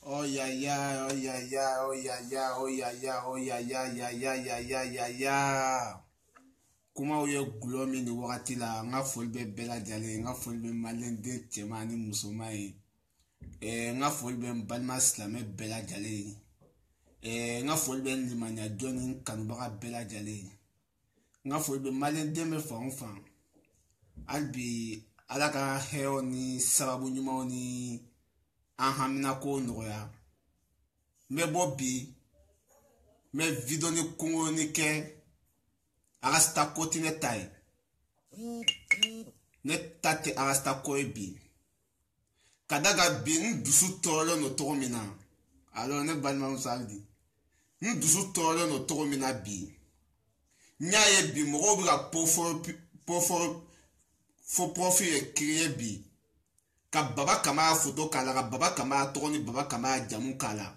Oh ya ya, oh ya ya, oh ya ya, oh ya ya, oh ya ya, ya ya ya ya ya ya. Kuma uye gulomi ni wakati la nga folbe bela jale, nga folbe malende chemani musomai. Nga folbe mbalma slame bela jale. Nga folbe limanya joni kanubaka bela jale. Nga folbe malende me fa albi alaka heo ni sababu nyuma ni anhamina ko noya me bobi me video ni kungo ni ke arasta koti ne tai ne tate arasta ko ebi kadaga bi ndusu tolo no toromina alors ne balma musaldi ndusu tolo no toromina bi nyaye bi mo bi ga fo profil créer bi ka baba kama photo kala ka baba kama toni baba kama jamu kala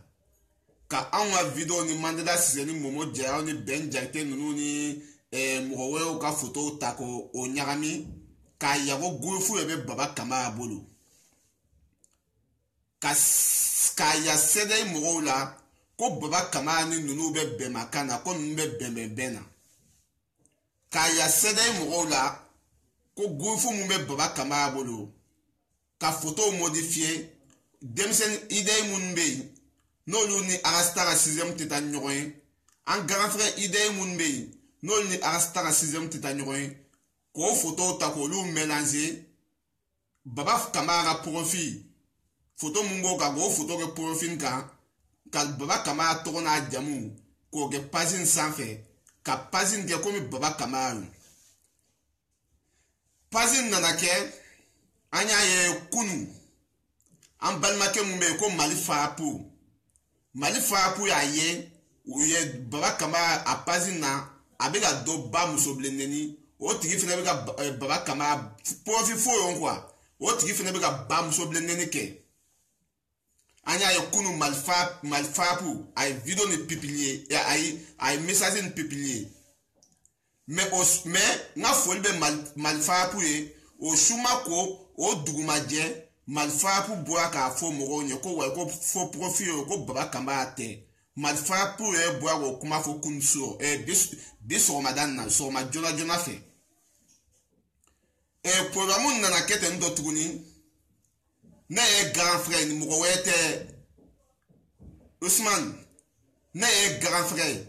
ka anwa video ni mandela siseni momo jaya ni ben jakte nunu ni mowe ka photo tako o nyagami ka yago gufu ebe baba kama bolo ka ya sede mo la ko baba kama ni nunu be be makana ko nunu be bena ka ya sede mo la ko gufu mu be baba kama bolo ka photo modifié demsen idée munbe nolu ni arastara 6e teta nyoy en grand frère idée munbe nolu ni arastara 6e teta nyoy ko photo ta ko lu mélanger baba kamara profil photo mungo ka go photo ke profil ka baba kamara to na jamu ko ke pagine sans fait ka pagine ke comme baba kamara pagine nanake anya ye kunu an balmake mumbe ko mali fapu ya ye uye baba kama apazina abega do ba musobleneni o tigi fene bega baba kama profil fo yon kwa o tigi fene bega ba musobleneni ke anya ye kunu malfapu ay video ni publier ay message ni publier mais nga folbe malfapu ye o shumako o dugumaje malfapu boa ka fo mogo nye ko wa ko fo profil ko baba kamba te malfapu e boa ko kuma fo kunso biso madana so ma jona fe programu nana kete ndo tuguni na e grand frère ni mogo wete Ousmane na e grand frère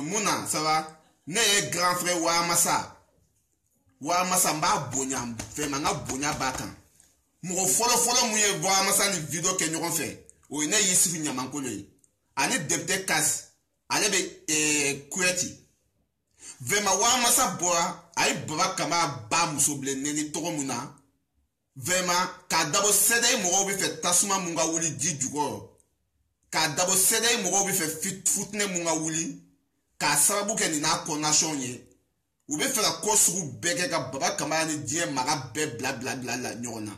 Muna ça va na e grand frère wa masa mba bonya fema nga bonya bakan mo folo muye bo masa ni video ke nyon fe o ina yisifu nyamankolo ani depte kas ale be kueti vema wa masa boa ai baba kama ba musoble neni to muna vema ka dabo sede mo bi fe tasuma munga wuli jijugo ka dabo sede mo bi fe futne munga wuli ka sababu ke ni na connection ye ou be faire la course beke ka baba kama ni die maga be bla la nyona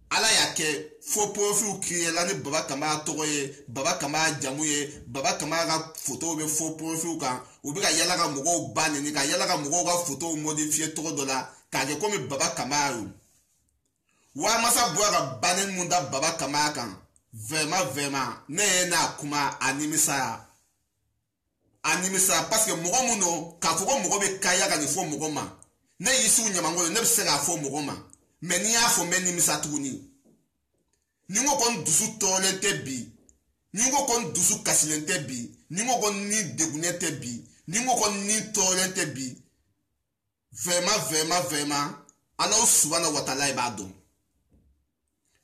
ala yake faux profil créer la ni baba kama toye baba kama jamuye baba kama ga photo be faux profil ka ou be ka yala ka mogo bane ni ka yala ka mogo ga photo modifier to dola ka je comme baba kama wa masa boa ga bane munda baba kama kan vraiment ne na kuma animisa parce que mogo muno ka foko mogo be kaya ka ni fo mogo ma ne yisu nyamangolo ne se ga fo mogo ma mais ni ya fo meni misa tuguni ni ngo kon dusu tolente bi ni ngo kon dusu kasilente bi ni ngo kon ni degunete bi ni ngo kon ni tolente bi vraiment Allah subhanahu wa ta'ala ibado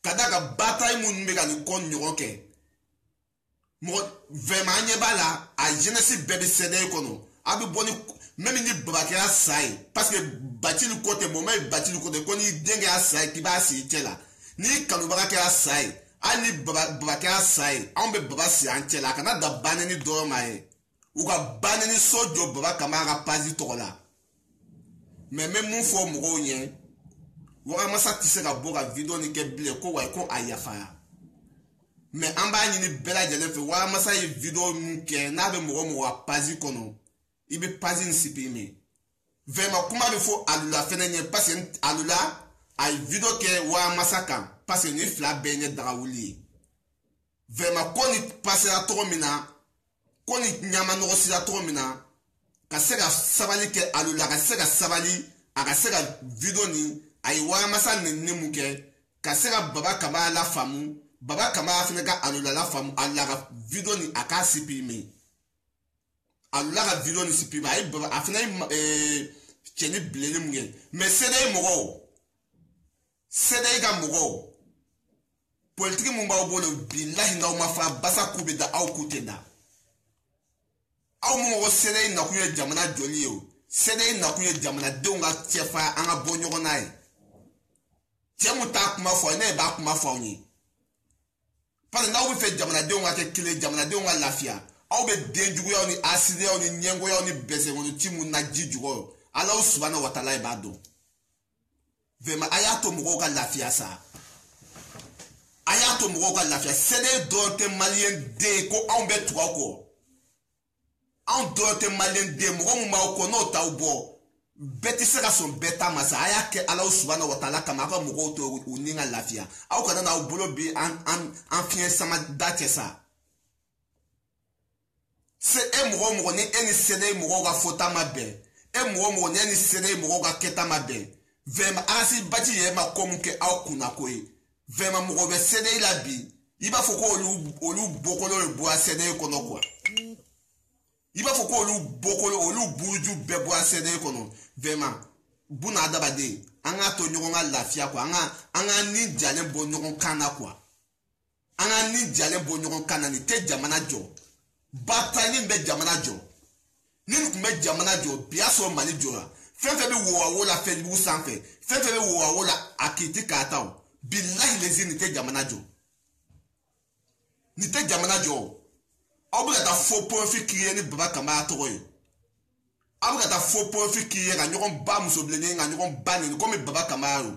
kadaka bataille mun be ga ni kon nyoke mo vraiment nyebala a jeunesse bébé cédé kono abi boni même ni babakela sai parce que bati le côté moment bati le côté koni denga sai ki ba si tela ni kalubaka kela sai ani babakela sai on be baba si antela kana da baneni do mai u ka baneni sojo baba kamara pazi tola mais même mon fo mo yen wa ma satise ka boka video ni ke bile ko wa ko ayafa mais en bas ni bela jele fe wa masa ye video nke na be mo pazi kono ibe pazi nsipi me vraiment kuma be fo alula fenenye parce alula ay video ke wa masaka parce que ni fla benye drawuli vraiment ko ni passer to mina ko ni nyama no sila to mina ka sega sabali ke alula ka sega sabali aka sega video ni ay wa masa ni muke ka sega baba kama la famu baba kama afina ka alula la famu alla ka video ni aka sipimi alula ka video ni sipimi ay baba afina cheni blele muge mais c'est des ga mugo politique mumba bolo billahi na ma fa basa kube da au kutenda au mo sede na kuye jamana jolio sede na kuye jamana donga tiefa anga bonyo nai tiemu ta kuma fo ne ba kuma fo ni pa na wo fe jamana donga ke kile jamana donga lafia au be denjugo ya ni aside ya ni nyengo ya ni bese ngo timu na jijugo ala subhanahu wa ta'ala ibado vema ayato mugo ka lafia sa ayato mugo ka lafia sede dote malien de ko on be tuwa ko on dote malien de mugo mu ma ko no ta ubo beti sera son beta masa ayake ala subhanahu wa ta'ala kama ka mugo to uninga lafia au kana na ubulo bi an fien sama date sa c'est mugo ni eni sede mugo ka fota mabe mugo ni eni sede mugo ka keta mabe vema asi bati ye ma komuke au kuna koe vema mugo be sede la bi iba foko olu bokolo le boa sede kono kwa iba foko olu bokolo olu buju be boa sede kono vema buna adabade anga to nyogonga lafia kwa anga ni jale bo nyogon kana kwa anga ni jale bo nyogon kana ni te jamana jo bata ni be jamana jo ni kumbe jamana jo biaso mali jo fẹ́fẹ́ bí wo àwọ̀ la fẹ́ wú sanfẹ́ fẹ́fẹ́ bí wo àwọ̀ la akiti kata o billahi lezi ni tẹ́ jamana jọ ni tẹ́ jamana jọ aw bɛ ka taa fo pɔnfi kiriye ni baba kama tɔgɔ ye aw bɛ ka taa fo pɔnfi kiriye ka ɲɔgɔn ba musobilennen ka ɲɔgɔn ba nin komi baba kama ye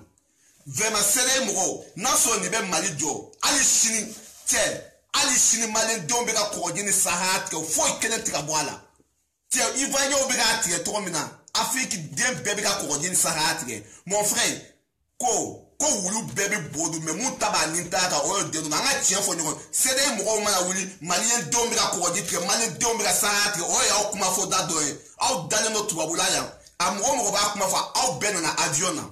vraiment sɛnɛ mɔgɔw n'a sɔrɔ nin bɛ mali jɔ hali sini malidenw bɛ ka kɔgɔji ni saha tigɛ foyi kelen tigɛ bɔ a la tiɲɛ ivoiriyɛnw bɛ k'a tigɛ cogo min na Afrique den bébé ka kokodine sahatige mon frère ko wulu bébé bodu mais mun taba ninta ka o de no nga tien fo nyoko c'est des mo ma wuli malien don bi ka kokodine ke malien don bi ka sahatige o ya kuma fo da do e au dale no tuba bulaya am mo ba kuma fo au ben na aviona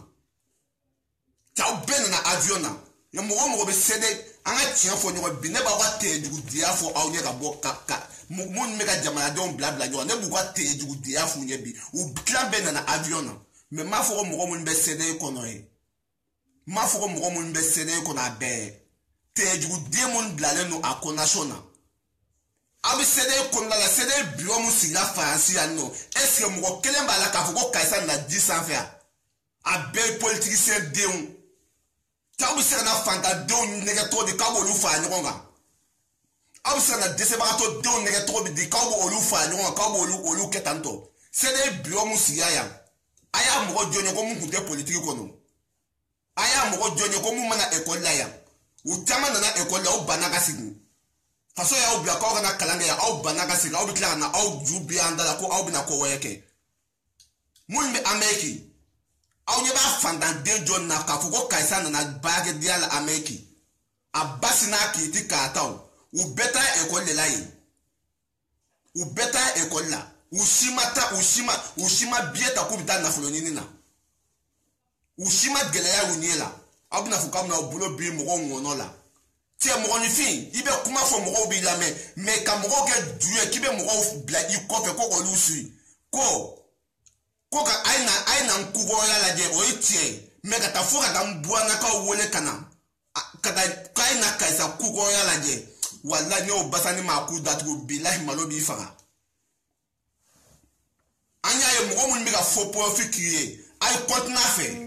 ta ben na aviona ya mo be c'est des nga tien fo nyoko bi ne ba wa te du dia fo au nye ka bo ka mun meka jamana don blabla yo ne bugwa te jugu dia funye bi u klan ben na avion na me ma fo mo mun be sede kono e ma fo mo mun be sede kono abe te jugu dia mun blale no akonashona abi sede kono la sede bio mu sila fansi anno est-ce que mo kelemba la ka fo ko kaisa na 10 sans faire abe politicien deun tabu sera na fanta deun nega to de ka bolu fa nyonga aw sana desebarato don nege to bi ka bo olu fa nyonga ka bo olu ketanto sede bio mu siya aya mo jonyo ko mu kunte politique kono aya mo jonyo ko mu mana école la ya u tama na école la u banaka sigi faso ya u bia ka na kalanga ya au banaka sigi au bi kla na au jubi andala ko au bi na ko weke mun be ameki au nye ba fanda de jon na ka fuko kaisa na bage dia la ameki abasi na ki ti ka taw ou beta école de là ou beta école là ushima bieta kubita na fulonini na ushima gelaya unyela abuna fuka na obulo bi mo ngono la tie mo ni fin ibe kuma fo mo bi la me ka mo ke duye kibe mo bla I ko fe ko olusu ko ka aina nkugo ya la je o itie me ka tafuka ka mbua na ka wole kana kada kaina kaisa kugo ya la je wallahi ne obasani maku datu billahi malobi faga anya ye mo mun mi ka fo profit kriye ay continue fait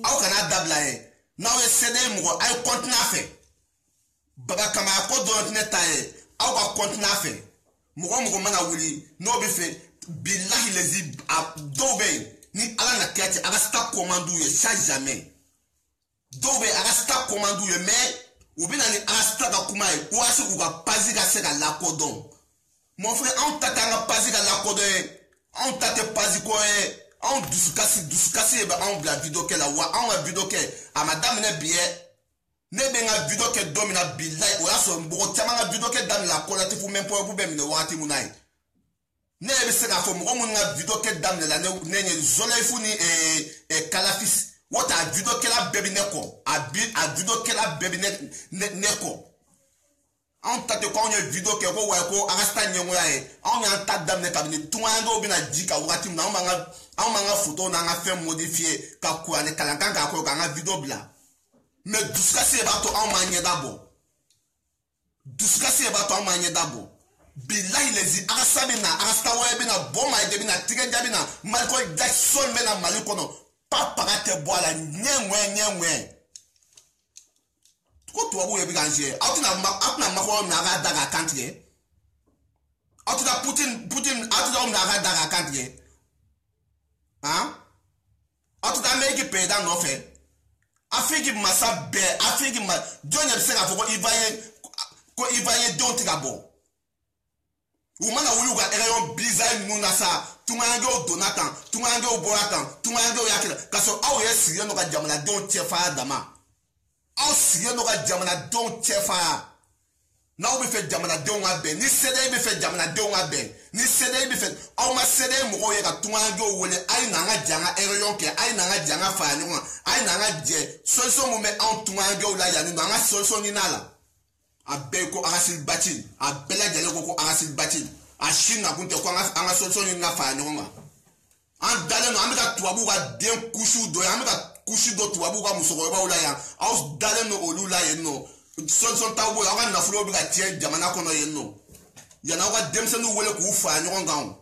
aw kana dabla e na we sede mo ay continue fait baba kama ko do ne taye aw ka continue fait mo mana wuli no be fait billahi lezi dobe ni ala na kati aga sta commando ye jamais dobe aga sta commando ye mais ubina ni asta ka kuma e o asi ku ka pazi ka se ka la kodon mon frère on tata ka pazi ka la kodon on tate pazi ko e on dusukasi ba on bla video ke la wa on video ke a madame ne biye ne benga video ke domina billahi o yaso mbo chamanga video ke dam la kola tifu même pour vous ben ne wati munai ne be se ka fo mo mo nga video ke dam la ne ne zolay fu ni kalafis what a video ke la baby neko a video ke la baby neko on tate ko on video ke ko wa ko arasta nyengo ya e on ya ta dam ne kabine tuanga bi na jika wati na on manga photo na nga fait modifier ka ko ane kalankan ka ko nga video bla mais duskasi ba to on manye dabo duskasi ba to on manye dabo billahi lezi arasabe na arasta wa bi na boma de bi na tigenja bi na Michael Jackson me na maliko no papa ka te boala nyenwe ko to abu ye bi ganje atina mako na ga daga kantie atina Putin atina na ga daga kantie hein atina meki peda no fe afiki masa be afiki ma jonya se ka foko ivaye don tigabo umana wulu ga ereyon bizai nuna sa tungange o donatan tungange o boratan tungange o yakira kaso awo ye siye no ka jamana don chefa dama aw siye no ka jamana don chefa na o be fe jamana don wa be ni sede be fe jamana don wa be ni sede be fe aw ma sede mo ye ka tungange o wole ai na nga janga ereyon ke ai na nga janga fa ni wa ai na nga je so mo me an tungange o la ya ni nga so ni nala abeko arasil batil abela jale ko arasil batil ashina kunte ko anga so ni na fa ni nga an dale no amika tuabu ga den kushu do ya amika kushu do tuabu ga musoko ba ula ya aus dale no olula ye no so tawo ya na fulo bi ga tie jamana kono ye no ya na ga demse no wele ku fa ni nga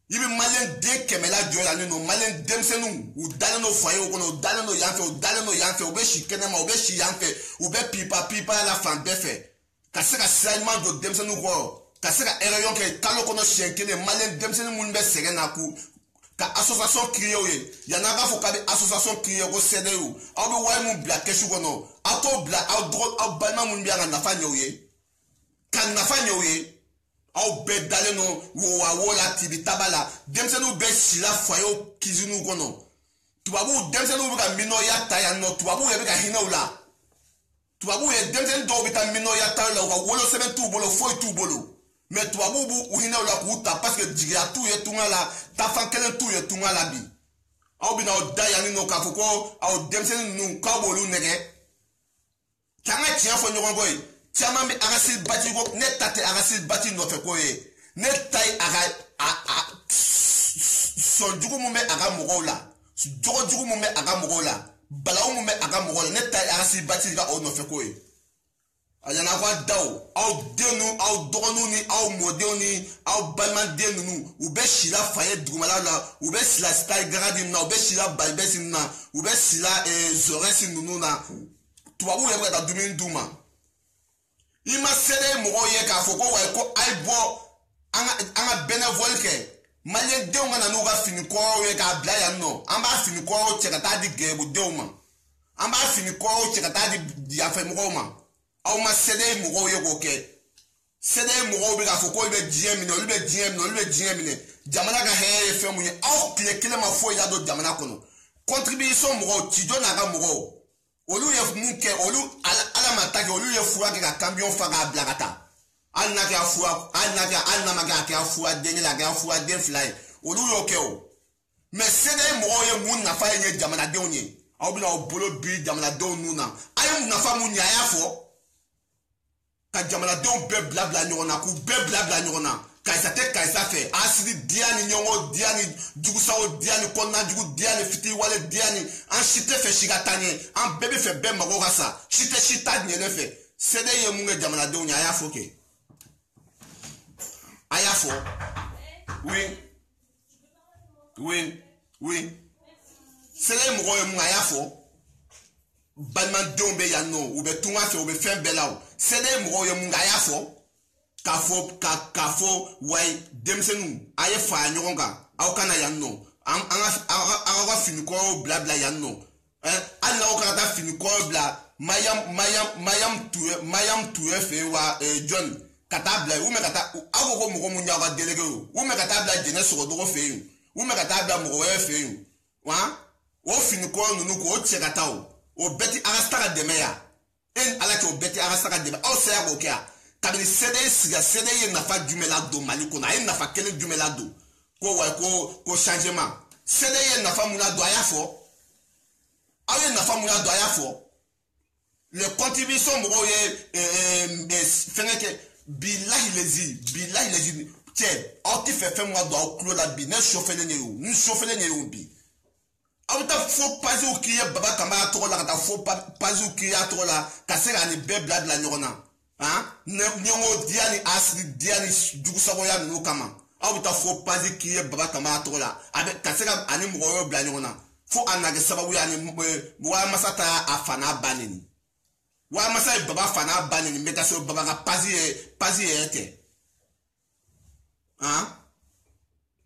yibi malen de kemela joya ni no malen demse no u dale no fa ye ko no dale no yanfe u dale no yanfe u be shikene ma u be shi yanfe u be pipa la fan befe kaseka sainement do demse no ko kaseka ereyon ke talo kono shenkele malen demse no mun be sege na ku ka association créé oye yana ga fo ka be association créé ko cede yo aw be way mun bla keshu kono ato bla aw droit aw balma mun biya na fa nyoye kan na fa nyoye aw be dale no wo la tibi tabala demse no be sila fayo kizinu kono tubabu demse no be ka mino ya ta ya no tubabu ye be ka hina ula tubabu ye demse do be ka mino ya ta la wo lo sebe tu bolo foi tu bolo mais tubabu bu uhina ula kuta parce que digia tu ye tunga la ta fan kelen tu ye tunga la bi aw bina o daya ni no ka foko aw demse nu ka bolu nege kanga tia fo nyogon boy tiama mi arasil bati go ne tate arasil bati no fe ko ye ne tai aga so jugu mu me aga mogola jugu mu me aga mogola balawu mu me aga mogola ne tai arasil bati ga o no fe ko ye ayana kwa daw aw denu aw dogonu ni aw model ni aw balman denu nu ube shila faye dugumala la ube shila style garadi na ube shila balbesi na ube shila zoresi nunu na tubabu ye bata dumin duma ima sede mo ye ka foko wa ko ai bo anga benevol ke malien de ngana no ga fini ko ye ka bla ya no amba fini ko chekata di gebo de uma amba fini ko chekata di ya fe mo ma aw ma sede mo ye ko ke sede mo be ka foko be diem ni be diem ni jamana ga he fe mu ye aw kile ma fo ya do jamana kono contribution mo ti do na ga mo olu ye munke olu ala matake olu ye fuwa ke ka camion faga blagata alna ke fuwa alna maga ke fuwa dengi la ga fuwa den fly olu yo ke o mais sede mo ye mun na fa ye jamana de onye aw bina o bolo bi jamana de onuna ayum na fa mun ya fo ka jamana de on be blabla nyona ku be blabla nyona kaisa fe asidi diani nyongo diani jugusa o diani konna jugu diani fiti wale diani an shite fe shigatanye an bebe fe be mago gasa shite shita nyele fe sede ye munge jamana de onya aya foke aya fo oui sede mo ye munga aya fo balman dombe ya no ube tunga fe ube fe belao sede mo ye munga aya fo kafo wai demsenu aye fa nyogonga aw kana yanno anga fini ko blabla yanno alla o kana ta fini ko bla mayam tuye fe wa John kata bla u me kata ago ko mo nya ga delege u me kata bla jene so do fe u me kata bla mo we fe wa o fini ko nunu ko o chegata o beti arastaka demeya en ala ko beti arastaka deme o se ya ko kya kabini sede siga sede ye nafa jumela do mali ko na ye nafa kele jumela do ko wa ko changement sede ye nafa muna do aya fo aye nafa muna do aya fo le contribution mo ye feneke billahi lezi tiens on ti fait moi do clos la bi na chauffer ne yo ni chauffer ne yo bi auta fo pas ou qui baba kama to la ta fo pas ou qui a to la kasera ni be blad la nyona hein nyongo diani asri diani dugu sabo ya no kama auta fo pas qui baba kama to la avec kasera ani mo yo blad nyona fo anage sababu ya ni wa masata afana banini wa masa baba fana banini meta so baba ka pasi ete hein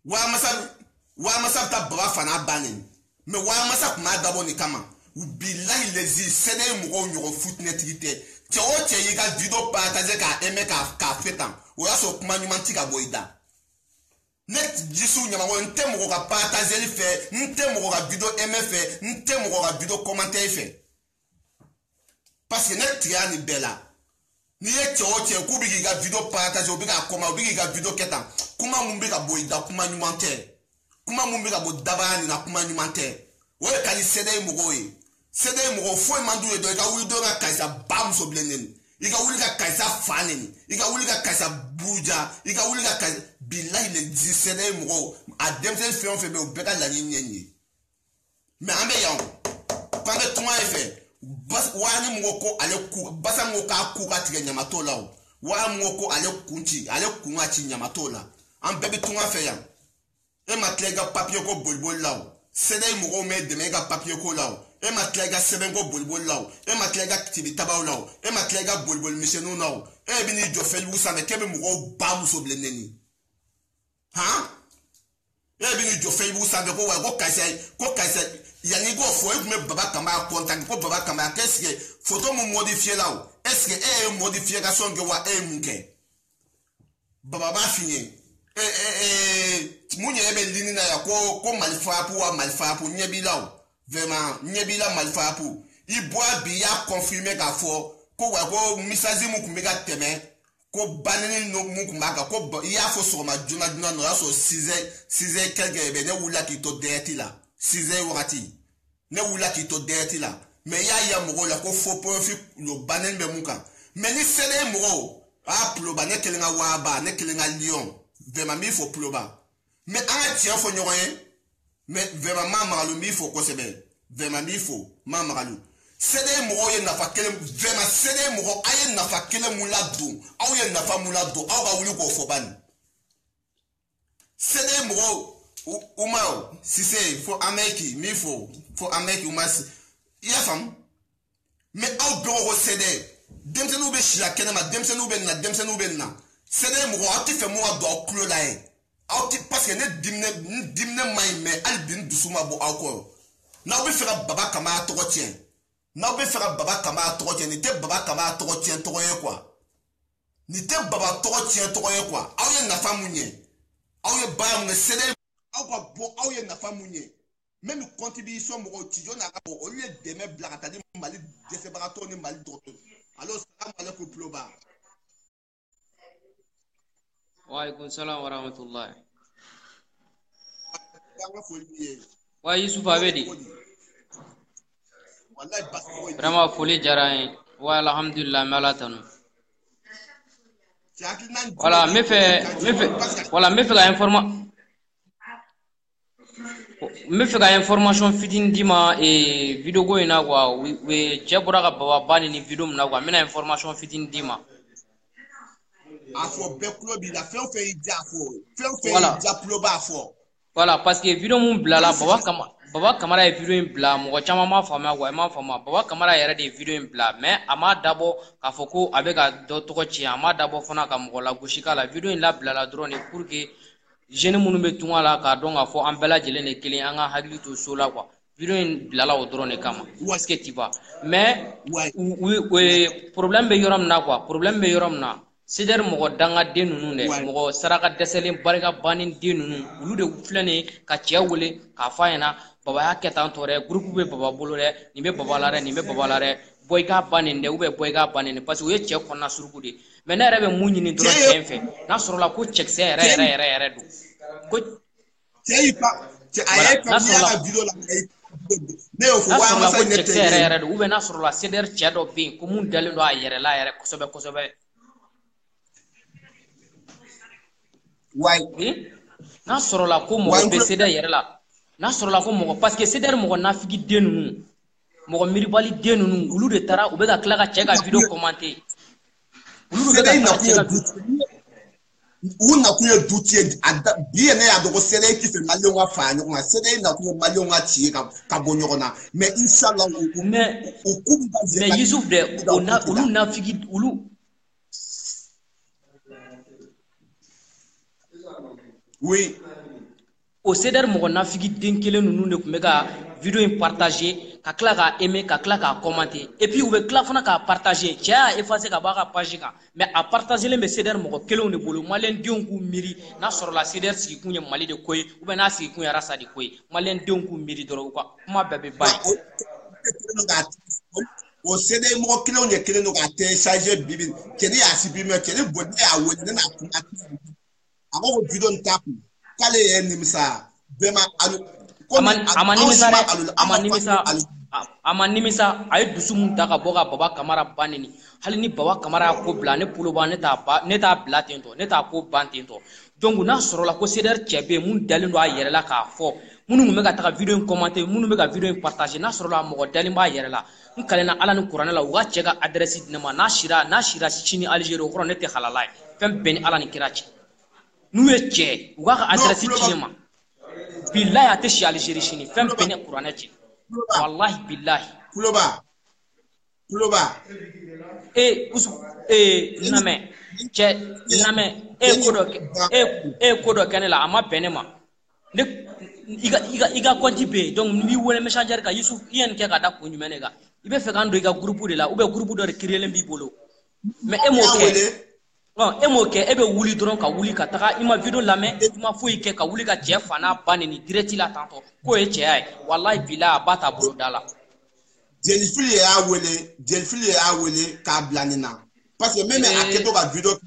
wa masa ta baba fana banini mais wa masa kuma dabo ni kama billahi lezi sene mo nyoro footnet gite che o che yiga video partager ka eme ka fetan o ya so kuma nyumanti ka boida net jisu nyama wo ntemo ka partager li fe ntemo ka video eme fe ntemo ka video commenter fe parce que net tiani bela ni ye che o che ku bi ga video partager o bi ga koma o bi ga video ketan kuma mumbi ka boida kuma nyumante kuma mumbi ka bo dabani na kuma nyumante o e kali sede mo fo mandu e do ga wuli do ga kaisa bam so blenen iga wuli ga kaisa fanen iga wuli ga kaisa buja iga wuli ga kaisa billahi le di sede mo adem se fe on fe be o beka la nyenye mais ambe yawo pande tuma e fe bas wani mo ko ale ku basa mo ka tige nyamato lawo wa mo ko ale kunwa chi nyamato la am bebe tuma fe ya e matlega papier ko bolbol lawo sede mo me de mega papier ko lawo e matlega sebengo bolbol lawo e matlega tibi tabaw lawo e matlega bolbol michenu lawo e bini jo fel wusa me kebe mo ba mu so bleneni ha e bini jo fel wusa me ko wa ko kaise yani go fo e me baba kama contact ko baba kama qu'est-ce que photo mo modifier lawo est-ce que modification que wa munke baba ba fini munye ebe lini na ya ko malfapu nyebilaw vraiment nyebila malfapu ibwa biya confirmer ka fo ko wa ko misazi mu kumega teme ko banini no mu kumaka ko ya fo so ma juna no so 6 quelque ebe ne wula ki to derti la 6 wakati ne wula ki to derti la mais ya mo la ko fo profit lo banene be muka mais ni sele mo plo ba ne kelinga wa ba ne kelinga lion vraiment mi fo plo ba mais a tien fo nyoyen mais vraiment mamalu mi fo ko sebe vraiment mi fo mamalu sede mo ye nafa kele vraiment sede mo aye nafa kele muladu aw ye nafa muladu aw ba wuli ko fo bani sede mo umao si c'est fo ameki mi fo ameki umasi ya fam mais aw do ko sede demsenu be shia kenema demsenu be na sede mo ati fe mo do klo la e auti parce que ne dimne mai me albin dusuma bo akoro na obi fera baba kama to tien na obi fera baba kama to tien ni te baba kama to tien to ye kwa ni te baba to tien to ye kwa awe na famunye awe ba mu sede awa bo awe na famunye même contribution mo tijo na ko o lieu de me blakata di mali de se barato ni mali doto alors salam alaikum ploba. Waalaikum salam wa rahmatullah. Wa Yusuf Abedi. Vraiment folie jarain. Wa alhamdulillah malatanu. Voilà, me fait la information fitine dima et vidéo go ina quoi we jabura ka baba bani ni vidéo na quoi mina information fitine dima. Voilà, parce que vidéo mon blala baba kamara vidéo bla mo chama ma fama wa ma fama baba kamara yara de vidéo bla mais ama dabo ka foko avec a do to chi ama dabo fona ka mo la gushika la vidéo la blala drone pour que jeune munu be tunala ka don a fo an bela jele ne kelen an ga hagli to sola quoi vidéo blala o drone kama est ce que tu vois mais oui problème be yoram na quoi problème be yoram na Seder mɔgɔ danga den ninnu dɛ mɔgɔ saraka dɛsɛlen barika bannen den ninnu olu de filɛ nin ye ka cɛ wele k'a fɔ a ɲɛna baba y'a kɛ tan tɔ dɛ gurupu bɛ baba bolo dɛ nin bɛ baba la dɛ nin bɛ baba la dɛ bɔ i k'a ban nin dɛ bɔ i k'a ban nin parce que o ye cɛ kɔnɔna suruku de mais ne yɛrɛ bɛ mun ɲini dɔrɔn cɛ in fɛ n'a sɔrɔla ko cɛkisɛ yɛrɛ don ko cɛ yi pa cɛ a ye ka la video la ne y'o fɔ wa masa ne tɛ yɛrɛ don n'a sɔrɔla Seder cɛ dɔ bɛ yen ko mun dalen don a yɛrɛ la yɛrɛ kosɛbɛ kosɛbɛ. N'a sɔrɔla ko mɔgɔ bɛ Seder yɛrɛ la n'a sɔrɔla ko mɔgɔ parce que Seder mɔgɔ nafigi den ninnu mɔgɔ miribali den ninnu olu de taara u bɛ ka tila ka cɛ ka video commenter olu de bɛ ka tila ka cɛ ka u nakun ye dutiye bi ne y'a dɔn ko Seder tɛ fɛ maliyɛnw ka fara ɲɔgɔn kan Seder nakun ye maliyɛnw ka ci ka bɔ ɲɔgɔn na mais inshallah mais Yusuf dɛ olu nafigi olu oui o Seder mɔgɔ nafigi den kelen ninnu de tun bɛ ka video in partager ka tila k'a aimer ka tila k'a commenter et puis u bɛ tila fana k'a partager cɛ y'a effacer ka bɔ a ka page kan mais a partagelen bɛ Seder mɔgɔ kelenw de bolo maliyɛndenw k'u miiri n'a sɔrɔla Seder sigikun ye Mali de ko ye ou bien n'a sigikun ye Arasa de ko ye maliyɛndenw k'u miiri dɔrɔn u ka kuma bɛɛ bɛ ban o Seder mɔgɔ kelenw de kelen don k'a télécharger bibi cɛ ni y'a si bi mais cɛ ni bɔ ne y'a wele ne n'a kuma a ko video in ta kun k'ale ye nimisa bɛɛ a ma nimisa a ye dusu mun ta ka bɔ ka Baba Kamara ban nin hali ni Baba Kamara y'a ko bila ne bolo ban ne t'a bila ten tɔ ne t'a ko ban ten tɔ donc n'a sɔrɔla ko Seder cɛ bɛ yen mun dalen don a yɛrɛ la k'a fɔ minnu tun bɛ ka taga video in commenter minnu bɛ ka video in partager n'a sɔrɔla mɔgɔ dalen b'a yɛrɛ la n kalenna Ala ni kuranɛ la u ka cɛ ka adresse di ne ma n'a sira sini Algérie o kɔrɔ ne tɛ halala ye fɛn bɛɛ ni Ala ni kira cɛ n'u ye cɛ u k'a ka adresse ci ne ma billahi a tɛ si Algérie sini fɛn bɛɛ ni kuranɛ cɛ wallahi billahi kuloba lamɛn cɛ lamɛn ko dɔ kɛ ne la a ma bɛn ne ma i ka compte bɛ yen donc n'i wele messenger kan Yusuf i ye nin kɛ ka da kun jumɛn de kan i bɛ fɛ k'an don i ka groupe de la ou bien groupe dɔ de créelen b'i bolo mais e m'o kɛ e bɛ wuli dɔrɔn ka wuli ka taga i ma video lamɛn i ma foyi kɛ ka wuli ka cɛ fa n'a ba nin direct la tantɔ k'o ye cɛya ye wallahi billahi a ba t'a bolo da la Jelifili y'a wele k'a bila nin na parce que même a kɛtɔ ka video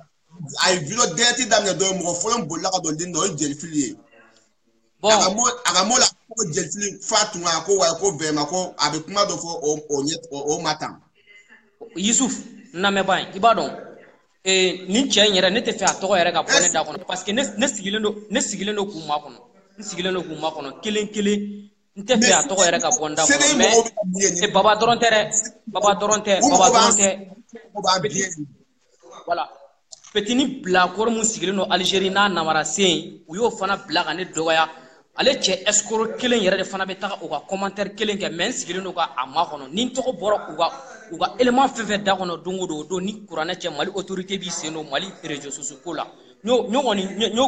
a ye video direct daminɛ dɔrɔn mɔgɔ fɔlɔ bolila ka don den dɔ o ye Jelifili ye bon a ka mo la ko Jelifili fa tun a ko wa ko vraiment ko a bɛ kuma dɔ fɔ o ma tan Yusuf namɛba i b'a dɔn nin cɛ in yɛrɛ ne tɛ fɛ a tɔgɔ yɛrɛ ka bɔ ne da kɔnɔ parce que ne sigilen don k'u ma kɔnɔ kelen n tɛ fɛ a tɔgɔ yɛrɛ ka bɔ n da kɔnɔ mais baba dɔrɔn tɛ voilà petini bilakɔrɔ mun sigilen don Algérie n'a namara sen u y'o fana bila ka ne dɔgɔya ale cɛ escroc kelen yɛrɛ de fana bɛ taga u ka commentaire kelen kɛ mais n sigilen don ka a ma kɔnɔ ni n tɔgɔ bɔra u ka élément fɛn fɛn da kɔnɔ don o don ni kuranɛ cɛ Mali autorité b'i sen don Mali réseaux sociaux ko la n'o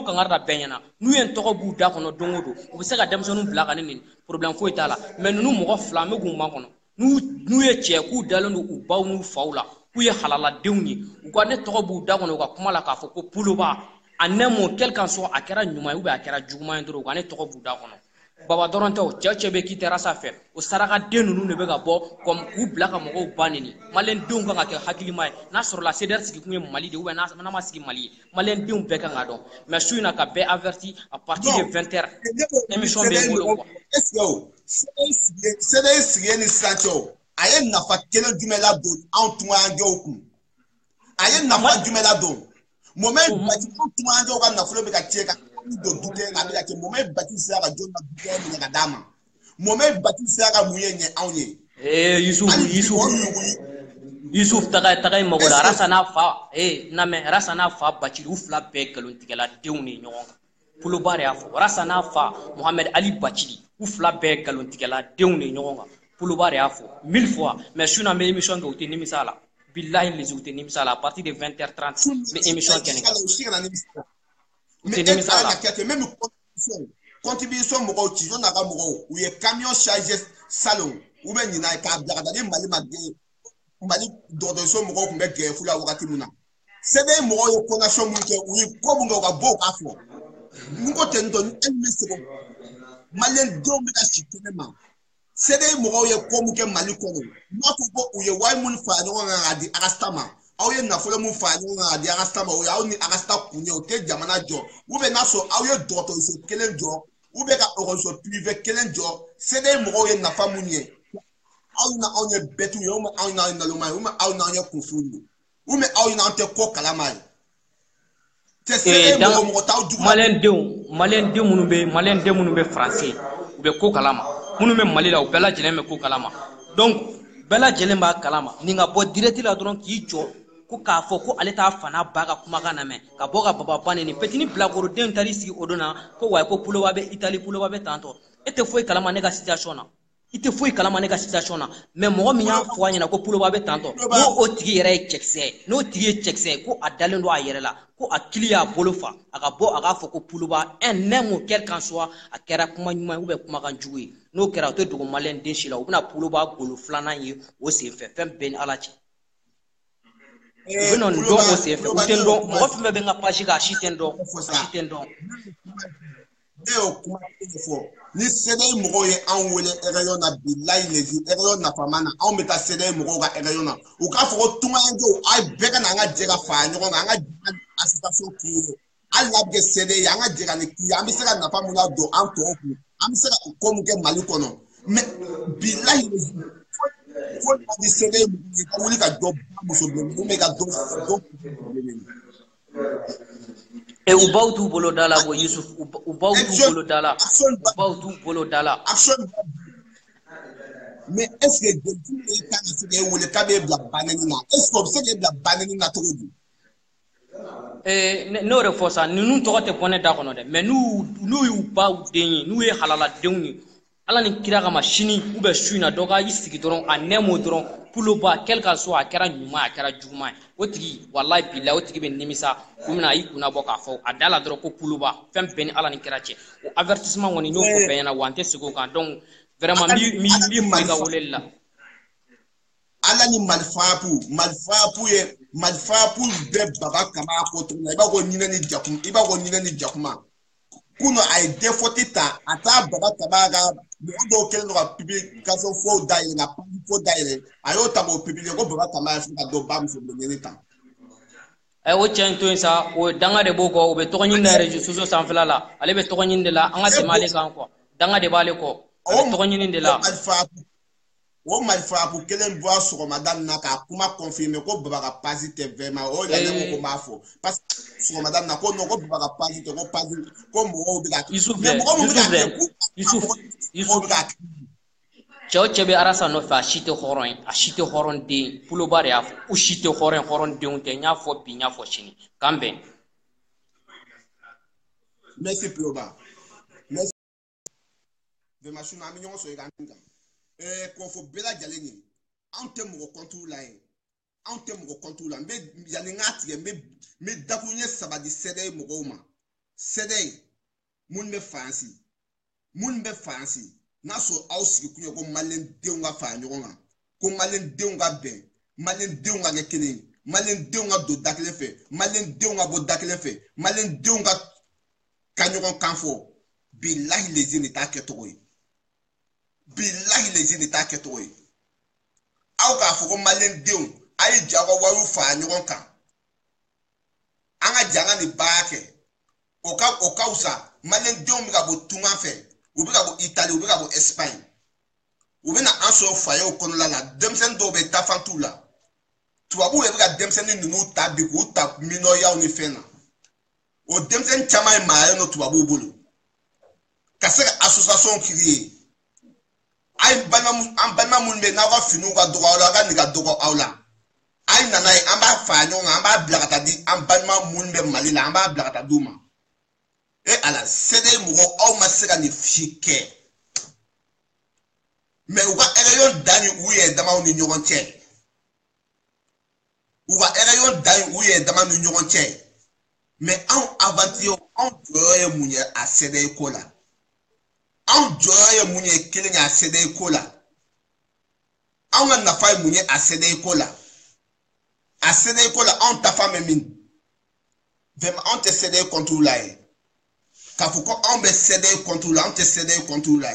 kankari da bɛɛ ɲɛna n'u ye n tɔgɔ b'u da kɔnɔ don o don u bɛ se ka denmisɛnninw bila ka ne nin problème foyi t'a la mais ninnu mɔgɔ fila n bɛ k'u makɔnɔ n'u ye cɛ k'u dalen don u baw n'u faw la k'u ye halaladenw ye u ka ne tɔgɔ b'u da kɔnɔ u ka kuma la k'a fɔ ko Poloba a n'aimons quel qu'en soit a kɛra ɲuman ye ou bien a kɛra juguman ye dɔrɔn u ka ne tɔgɔ b'u da kɔnɔ baba dɔrɔn tɛ o cɛ bɛ k'i Arasa fɛ o sarakaden ninnu de bɛ ka bɔ comme k'u bila ka mɔgɔw ban nin maliyɛndenw kan ka kɛ hakilima ye n'a sɔrɔla Seder sigikun ye Mali de ou bien n'a ma sigi Mali ye maliyɛndenw bɛɛ kan ka dɔn mais su in na ka bɛɛ averti à partir de 20h émission bɛ bolo quoi Seder sigilen ni sisan cɛ a ye nafa kelen jumɛn ladon anw tungaɲɛw kun a ye nafa jumɛn ladon moment bati anw tungaɲɛw ka nafolo bɛ ka tiɲɛ ka don dute a bɛ ka kɛ moment bati sera ka jɔn ka dute minɛ ka d'a ma moment bati sera ka mun ye ɲɛ anw ye Yusuf taga i mago la Arasa n'a fa Arasa n'a fa Bacili u fila bɛɛ galontigɛladenw de ɲɔgɔn kan Poloba de y'a fɔ Arasa n'a fa Mohamed Ali Bacili u fila bɛɛ galontigɛladenw de ɲɔgɔn kan Poloba de y'a fɔ 1000 fois mais su na n bɛ émission kɛ u tɛ nimisa la billahi les u tɛ nimisa la à partir de 20h30 n bɛ émission kɛ nin kan u tɛ nimisa la même contribution mɔgɔw ci jɔn n'a ka mɔgɔw u ye camion chargé salon u bɛ ɲinɛ k'a bila ka taa ni Mali ma gɛn Mali dɔgɔtɔrɔso mɔgɔw tun bɛ gɛrɛfu la wagati min na c'est des mots qu'on a sur mon cœur, oui, comme on a beau à fond. Nous avons donné un message. Malien d'homme à chitenement. C'est des mots comme que Malikono. Moi, pour que vous mon fano à di Arastama. Aouye n'a pas mon fano à di Arastama ou yaouni Arasta Kounia ou Ted Yamana Jo. Ou bien Nasso, Aouye d'autres, c'est quel jour. Ou bien on se privé quel jour. C'est des mots n'a pas mounier. On est bête ou on a une alumai, ou on a un confondu. Ou mais on a un teco calamai. Malien de Mounube français, ou be ko kalama. Mounube Malila ou Bella Jeleme ko kalama. Donc, Bella Jelemba kalama. Ninga bo direct la dron ki jo. Ko ka fo ko ale ta fana baga kumaga na me. Ka boga baba bane ni petini blagoro den tari sigi odona ko wa ko pulo wabe Italie pulo wabe tanto. Ete foi kalama nega situation na. Ite foi kalama nega situation na. Mais mo mi ya fo anyana ko pulo wabe tanto. No o tigi yere checkse. No tigi checkse ko adalen do ayere la. Ko akilia bolofa aga bo aga fo ko puluba en même quel qu'en soit a kera kuma nyuma ube kuma kan juwe no kera to dugo malen den shila ubna puluba golu flana yi o se fe fem ben alachi non do o se fe utendo mo fi me benga pashi ga shitendo kuma fo ni sede mo ye an wele erayo na billahi lezi erayo na famana an meta sede mo ga erayo na u ka fo tuma ngo ai bega na nga jega fa nyo nga association qui alla be sede ya nga jega ni ki ambi sera na famuna do an to ku ambi sera ko mu ke malikono mais billahi lezi fo di sede mo wuli ka do mo so be me ga do e ubautu bolo dala bo Yusuf ubautu bolo dala action mais est-ce que Dieu est en train de le caber la banane est-ce que c'est la banane na trop no refosa nous to te pone da kono de mais nous yu ba denyi nous e halala denyi ala ni kira ga machine ou be suina doga yisigi doron anemo doron puloba quelque soit akara nyuma akara juma otigi wallahi billahi otigi be nimisa kumina yi kuna boka fo adala doron ko puloba fem beni ala ni kira che o avertissement woni no ko bena wante sigo kan donc vraiment mi ga wolella ala ni malfapu de baba kama ko to na iba ko nyina ni jakuma kuno ay defotita ata baba kama ga do kel no pibi kaso fo daire na fo daire ayo tabo pibi ko baba kama fa do bam so de nita ay o chento sa o danga de boko o be to nyinde rejo so sanfla la ale be to nyinde la anga de male kan ko danga de bale ko o to nyinde la o malfa pour kelen bois sur madame naka kuma confirmer ko baba ka pasite vraiment o ya ne ko mafo parce que sur madame naka no ko baba ka pasite ko pasite ko mo bi ka Yusuf Chao chebe arasa no fa shite horon de pulo bare af u shite horon de unte nya fo bi nya fo chini kambe merci Ploba merci de machine ami nyon so e ganga ko fo bela jaleni ante mo contrôle la me yani ngati me dakunye sabadi sede mo goma sede mun be fancy na so ausiki kunyo ko malen deunga fa nyonga ko malen deunga ben malen deunga gekele malen deunga do dakle fe malen deunga bo dakle fe malen deunga kanyon kanfo billahi les yeux ta ketoi billahi les yeux ta ketoi au ka fo ko malen deung ay jago waru fa nyon kan anga janga ni baake o ka usa malen deung mi ka bo tuma fe ou bien à Italie, ou bien à Espagne, ou bien à Anso Faye au Konola, Demsen Dobe Tafantula. Tu vas vous dire Demsen nous tabi ou tap minoya ou nifena. Au Demsen Chama et Maëno, tu vas vous boulot. Casse association qui ay banma munbe na wa finu ga doga ola ga ni ga doga aula ay nanay amba fanyo amba blakata di ambanma munbe malila amba blakata duma. Et à la CD Mouro, on m'a serré les fiquets. Mais on va erayon dani ouye dama on ignorant tiens. On va erayon dani ouye dama on ignorant tiens. Mais en aventure, on doit mounir à CD Kola. On doit mounir killing à CD Kola. On a failli mounir à CD Kola. À a cédé la on ta femme mine vraiment on te cédé contre là ka fuko on be cédé contre là on te cédé contre là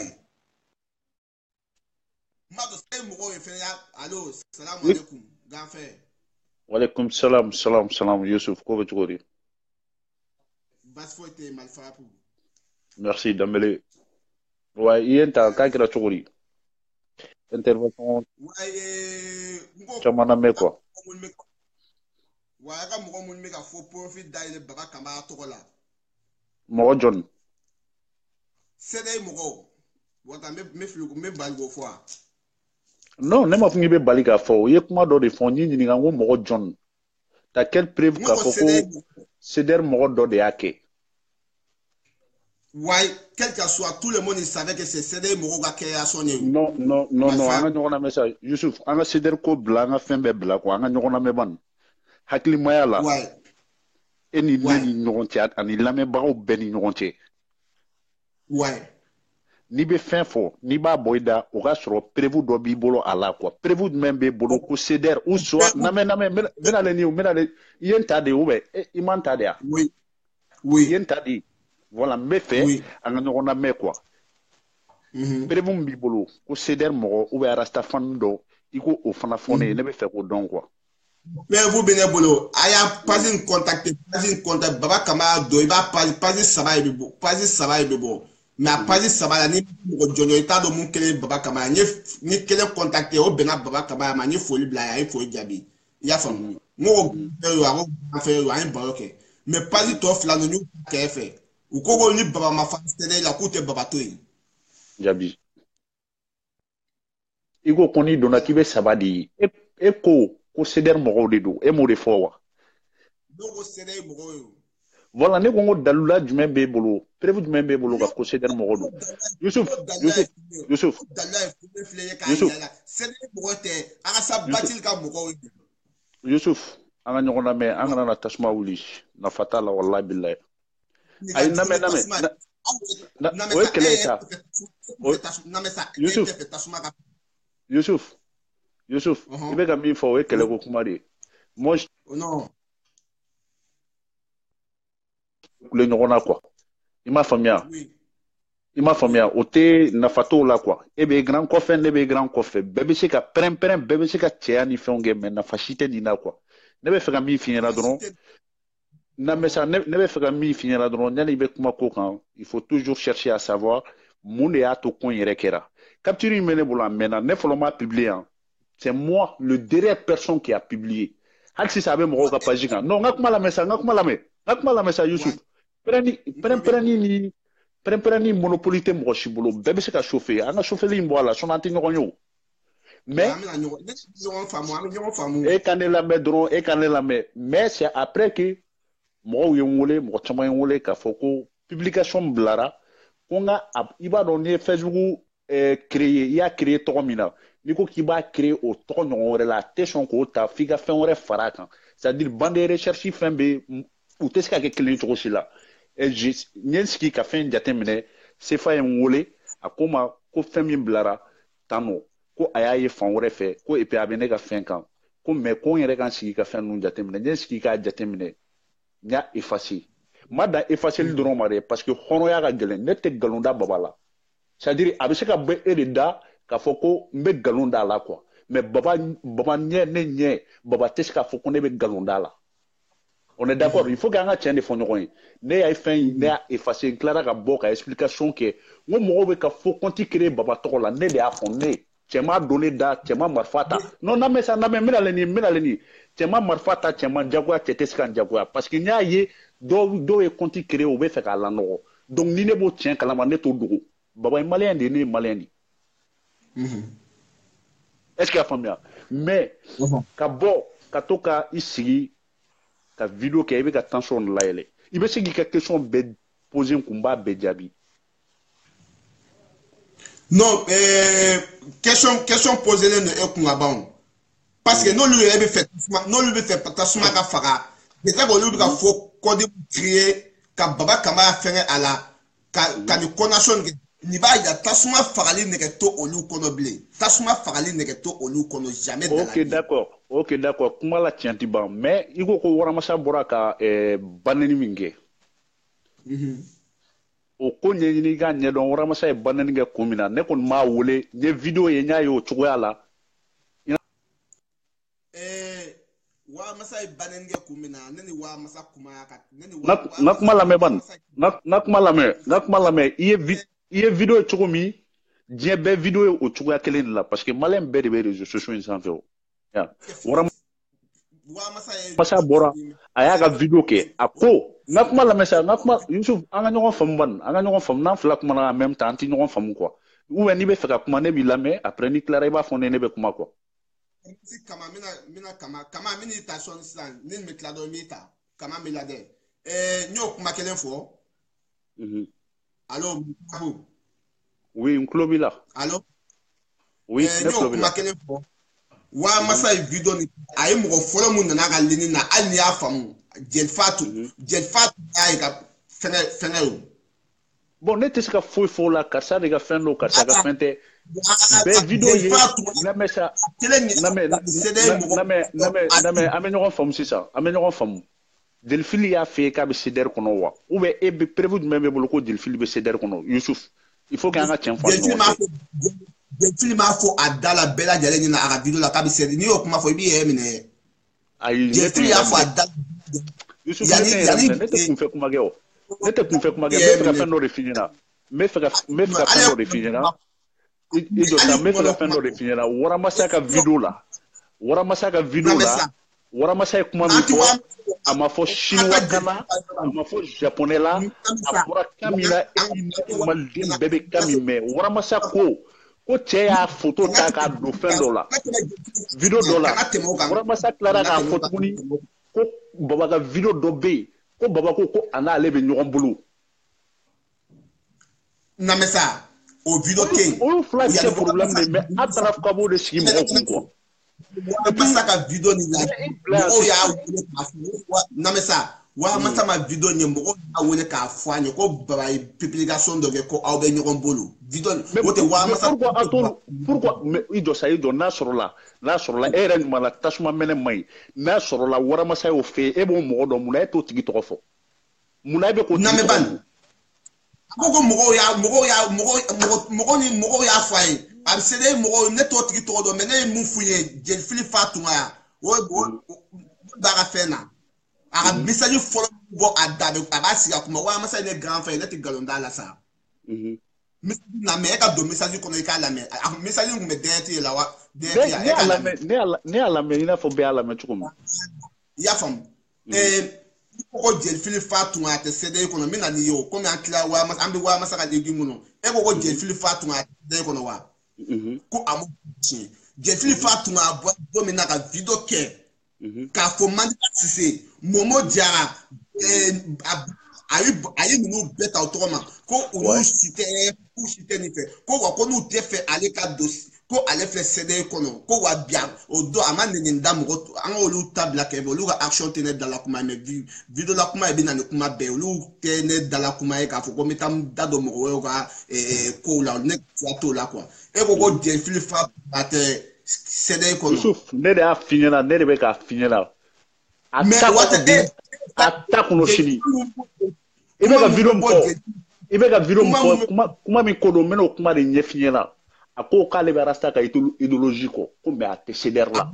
ma do say mo ko fe ya allo salam alaikum gafe wa alaikum salam Youssouf ko bajori bas fo te mal frappé merci Dembélé wa yenta ka kira chogori intervention chamana me quoi wa ka mo mun me ka fo profit dai baba kama to la mo John cédé mo ko wata me flu me balgo fo non ne ma fungi be bali ka fo ye kuma do de fo ni ni nga mo John ta quelle preuve ka fo ko céder mo do de yake ouais quel que soit tout le monde il savait que c'est céder mo ga création non anga nyona message Youssouf anga céder ko bla nga fembe bla ko anga nyona me ban hakli maya la ouais eni ni nyonti ani lame bawo beni nyonti ouais ni be fin fo ni ba boyda o ga soro prévu do bi bolo ala quoi prévu même be bolo ko céder ou soit na me menale ni menale yenta de oube imanta de oui yenta di voilà me fait anga nyona me quoi prévu bi bolo ko céder mo ou be rasta fan do iko o fana fone ne be fait ko don quoi mais vous benez bolo aya pas une contact baba kama do iba pas ça va et bo mais pas ça va ni mo jonyo ita do mun kele baba kama ni kele contacter o bena baba kama ma ni foli bla ya foli jabi ya fam mo yo fait yo un baroque mais pas to fla no ni ke fait ou ko ni baba ma fa céder la coûte baba to jabi igo koni dona kibe sabadi e ko céder mo de do e mo de fo wa do céder mo yo voilà ne ko dalula jumen be bolo prévu jumen be bolo ka ko céder mo do Youssouf Youssouf anga nyona me anga na tasma wuli na fatala wallahi billahi ay na me o keleta Youssouf ibe ga mi fo e kele ko kuma de moi non le nyona quoi il m'a famia o te na fato la quoi e be grand coffre ne be grand coffre bebe se ka bebe se ka tia ni fonge men na fashite ni na quoi ne be fera mi finira dron na mesa ne be fera mi finira dron nyali be kuma ko kan il faut toujours chercher à savoir mon de ato kon yere kera capture mene bola mena ne follow ma publier c'est moi le dernière personne qui a publié haksi sabe mo ka page kan non ngakuma la mesa Youssouf Preni monopolité mo shibolo bébé se ka chauffer anga chauffer li mbola son anti nyogonyo mais e kanela me dron e kanela me mais c'est après que mo yongole mo chama yongole ka foko publication blara konga iba donné Facebook créer ya créer to mina niko ki ba créer au to nyongore la tesson ko ta figa fen wore faraka c'est-à-dire bande recherche fembe ou teska ke kelin to sila et nyenski ka fen jatemine se fa en wole akoma ko femi blara tano ko ayaye fan wore fe ko epe abene ka fen kan ko me ko yere kan sigi ka fen nun jatemine nyenski ka jatemine nya effacer mada effacer le dron mare parce que hono ya ga gelen nete galunda babala c'est-à-dire abise ka be erida ka foko mbe galunda la quoi mais baba nye baba teska foko ne be galunda la. On est d'accord, il faut que anga tienne fo ñoy ne ay fin ne a effacer clara ka boka explication que mo mo be ka fo konti créer baba to la ne de a fondé chema donné da chema marfata non na me ça na me minaleni chema marfata chema jagwa teteska jagwa parce que nya ye do e konti créer o be fe ka la no donc ni ne bo tien kala ma ne to dugo baba malien de ne malien est-ce que la famille mais ka bo ka toka ici ka vidéo ke ibe ka tension la ele ibe se ki ka question be poser kumba be jabi non question poser le e kunga bon parce que non lui ebe fait tasuma ka faga déjà bon lui ka faut code créer ka baba kama faire à la ka ni connexion ni b'a yira tasuma fagali nɛgɛ to olu kɔnɔ bilen tasuma fagali nɛgɛ to olu kɔnɔ jamais dans la vie. Ok d'accord kuma la tiɲɛ ti ban mais i ko waramasa bɔra ka banni min kɛ o ko ɲɛɲini ka ɲɛdɔn waramasa ye banni kɛ kun min na ne kɔni m'a wele n ye video ye n y'a ye o cogoya la waramasa ye banni kɛ kun min na ne ni waramasa kumaya ka ne ni na kuma lamɛn ban na kuma lamɛn i ye video ye cogo min diɲɛ bɛɛ video ye o cogoya kelen de la parce que maliyɛn bɛɛ de bɛ réseaux sociaux in sanfɛ o waramasa bɔra a y'a ka video kɛ a ko na kuma lamɛn sa na kuma Yusuf an ka ɲɔgɔn faamu ban an ka ɲɔgɔn faamu n'an fila kumana en même temps an ti ɲɔgɔn faamu quoi ou bien n'i bɛ fɛ ka kuma ne b'i lamɛn après ni tilara i b'a fɔ ne bɛ kuma quoi kama mina kama mini ta son sisan ni me tila dɔ mi ta kama mi la dɛ n y'o kuma kelen fɔ allo oui n tulo b'i la allo oui ne tulo b'i la kuma kelen fɔ waramasa ye video ni a ye mɔgɔ fɔlɔ mun nana ka lini na hali ni y'a faamu jɛlifatu y'a ye ka fɛngɛ o bon ne tɛ se ka foyi fɔ o la karisa de ka fɛn don karisa ka fɛn tɛ bɛɛ video ye lamɛn sa lamɛn an bɛ ɲɔgɔn faamu sisan an bɛ ɲɔgɔn faamu jelifili y'a fɛ k'a bɛ CDR kɔnɔ wa ou bien e bɛ preuve jumɛn bɛ bolo ko jelifili bɛ CDR kɔnɔ Yusuf il faut que an ka tiɲɛ fɔ ɲɔgɔn fɛ jelifili m'a fɔ a da la bɛɛ lajɛlen ɲɛna a ka video la k'a bɛ CDR n'i y'o kuma fɔ i b'i yɛrɛ minɛ ayi jelifili y'a fɔ a da Yusuf ne tɛ kunfɛ kuma kɛ o ne tɛ kunfɛ kuma kɛ n bɛ fɛ ka fɛn dɔ de f'i ɲɛna n bɛ fɛ ka fɛn dɔ de f'i ɲɛna i jɔ sa n bɛ fɛ ka fɛn dɔ de f'i ɲɛna waramasa ka video la waramasa ye kuma min fɔ a ma fɔ chinois kan na a ma fɔ japonais la a fɔra kan min na maliden bɛɛ bɛ kan min mɛn waramasa ko cɛ y'a photo ta k'a don fɛn dɔ la video dɔ la waramasa tilara k'a fɔ tuguni ko baba ka video dɔ bɛ yen ko baba ko a n'ale bɛ ɲɔgɔn bolo namesa o video kɛ o fila tɛ problème de mais a taara ka b'o de sigi mɔgɔw kun quoi waramasa ka video ni la mɔgɔw y'a wele k'a fɔ namesa waramasa ma video ɲɛ mɔgɔw y'a wele k'a fɔ a ɲɛ ko baba ye publication dɔ kɛ ko aw bɛ ɲɔgɔn bolo video o tɛ waramasa pourquoi i jɔ n'a sɔrɔla e yɛrɛ ɲuman la tasuma mɛnɛ man ɲi n'a sɔrɔla waramasa y'o fɛ e b'o mɔgɔ dɔn mun na e t'o tigi tɔgɔ fɔ mun na e bɛ k'o tigi tɔgɔ fɔ ko mɔgɔw y'a fɔ a ye a bɛ se ne mɔgɔw ne t'o tigi tɔgɔ dɔn mais ne ye mun f'u ye jelifili fa tuma ya o b'a ka fɛn na a ka message fɔlɔ bɔ a da a b'a sigi a kuma waramasa ye ne grand frère ne tɛ nkalon da la sa na mais e ka don message kɔnɔ i k'a lamɛn a message kun bɛ direct ye la wa direct ya ne y'a lamɛn i n'a fɔ bɛɛ y'a lamɛn cogo min i y'a faamu ko jelifili fa tun a tɛ CDI kɔnɔ min na ni ye o komi an tila an bɛ waramasa ka digi mun e ko jelifili fa tun a tɛ CDI kɔnɔ wa ko a ma tiɲɛ jelifili fa tun a bɔ don min na ka video kɛ k'a fɔ Mandela Cisse Momo Diarra a ye ninnu bɛɛ ta o tɔgɔ ma ko olu si tɛ nin fɛ ko wa ko n'u tɛ fɛ ale ka dossier ko ale filɛ CDI kɔnɔ ko wa bi o don a ma nɛni da mɔgɔ an ka olu ta bila kɛrɛfɛ olu ka action tɛ ne dala kuma mais video la kuma ye bɛ na ni kuma bɛɛ olu tɛ ne dala kuma ye k'a fɔ ko n bɛ taa da don mɔgɔ wɛrɛw ka kow la ne tila t'o la quoi e ko jelifili fa a tɛ CDI kɔnɔ. Yusuf ne de y'a f'i ɲɛna ne de bɛ k'a f'i ɲɛna a ta kɔnɔ sini i bɛ ka video min fɔ kuma min ko don n bɛna o kuma de ɲɛf'i ɲɛna a ko k'ale bɛ rasta ka idéologie kɔ ko mais a tɛ CDR la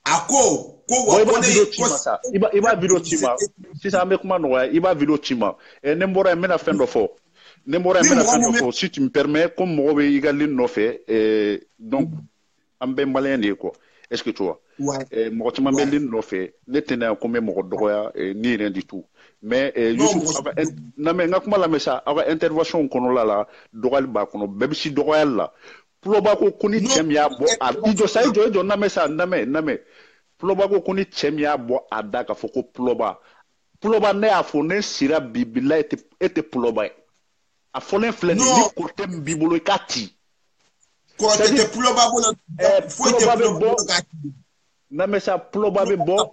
a ko i b'a video ci ma sa i b'a video ci ma sisan an bɛ kuma nɔgɔya i b'a video ci ma ne bɔra yen n bɛna fɛn dɔ fɔ si tu me permets comme mɔgɔ bɛ i ka ligne nɔfɛ donc an bɛɛ maliyɛn de ye quoi est-ce que tu vois mɔgɔ caman bɛ ligne nɔfɛ ne tɛ na ko n bɛ mɔgɔ dɔgɔya ni rien du tout mais Yusuf n ka kuma lamɛn sa aw ka intervention kɔnɔla la dɔgɔyali b'a kɔnɔ bɛɛ bɛ si dɔgɔyali la Puloba ko ni cɛ min y'a bɔ a i jɔ lamɛn sa lamɛn Puloba ko ni cɛ min y'a bɔ a da k'a fɔ ko Puloba ne y'a fɔ ne sira bi bila e tɛ Puloba ye a fɔlen filɛ ni kɔrɔtɛ min b'i bolo i k'a ci kɔrɔtɛ tɛ Puloba bolo foyi tɛ Puloba bolo k'a ci lamɛn sa Puloba bɛ bɔ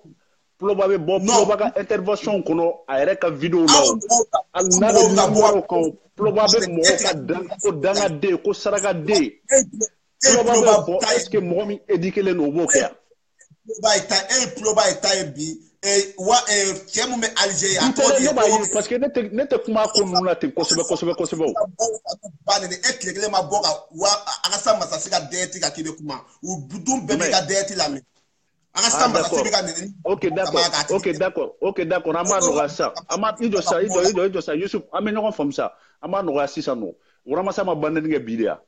Puloba ka intervention kɔnɔ a yɛrɛ ka video la hali n'a bɛ numéro kan Ploba be mo ka dan ko danga de ko saraka de. Ploba be est-ce que mo mi éduquer no bo kya. Ploba ita bi wa chemu me Alger a to di parce que nete kuma ko nuna te ko sebe banene eklekele ma boka wa akasa masasika deti ka kibe kuma u budum bebe ka deti la me akasa masasika nene. OK d'accord ama no ça ama ijo ça Yusuf amenyo comme ça ama no ça no wura sa ma banene nge bidia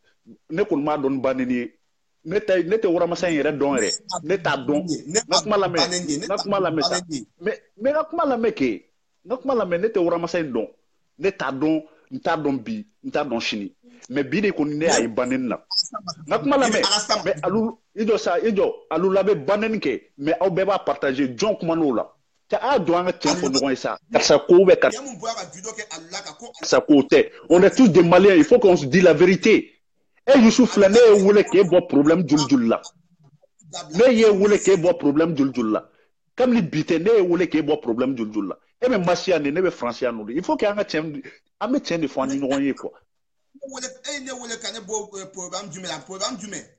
ne kun ma don banene nete wura masa yere don re neta don nakuma la me ça mais nakuma la me ke nakuma la me nete wura masa don neta don nta don bi nta don chini mais bi de ko ne ay banen na nakuma la me mais alu ijo alu la be banen ke mais aw be ba partager jon kuma no la ta a do nga tempo no ça ça ko be ka ça côté on est tous des Maliens il faut qu'on se dise la vérité. Et Youssouf là ne wole ke bo problème djul la ne ye wole ke bo problème djul la comme li bite ne wole ke bo problème djul la et même Massia ne be français no il faut que anga tiem ame tien de fois ni no ye quoi ne wole kan bo programme du mais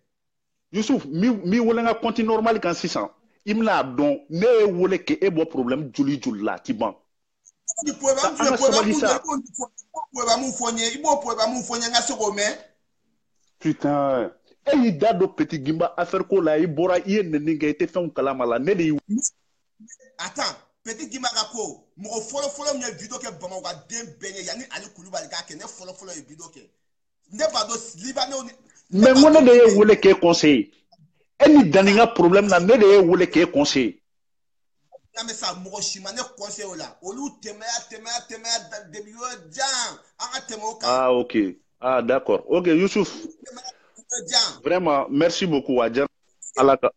Youssouf mi wole nga compte normal kan 600 imla don ne wole ke e bo problème djul la ti ban programme nga soko mais putain, et il date de petit gimba affaire ko la i bora i neninga ite fon kalama la ne de. Attends, petit gimba ko mo follow mi video ke bama wa dem benye yani ali kulubali ka ke ne follow e video ke. Ne pas do libano mais mo ne de wole ke conseil. Eni daninga problème na ne de wole ke conseil. Na me sa mo shimane conseil ola. Olu temaya debio jam. Anga temo ka. Ah OK. Ah d'accord. OK Youssouf. Vraiment merci beaucoup Adjan. Alaka.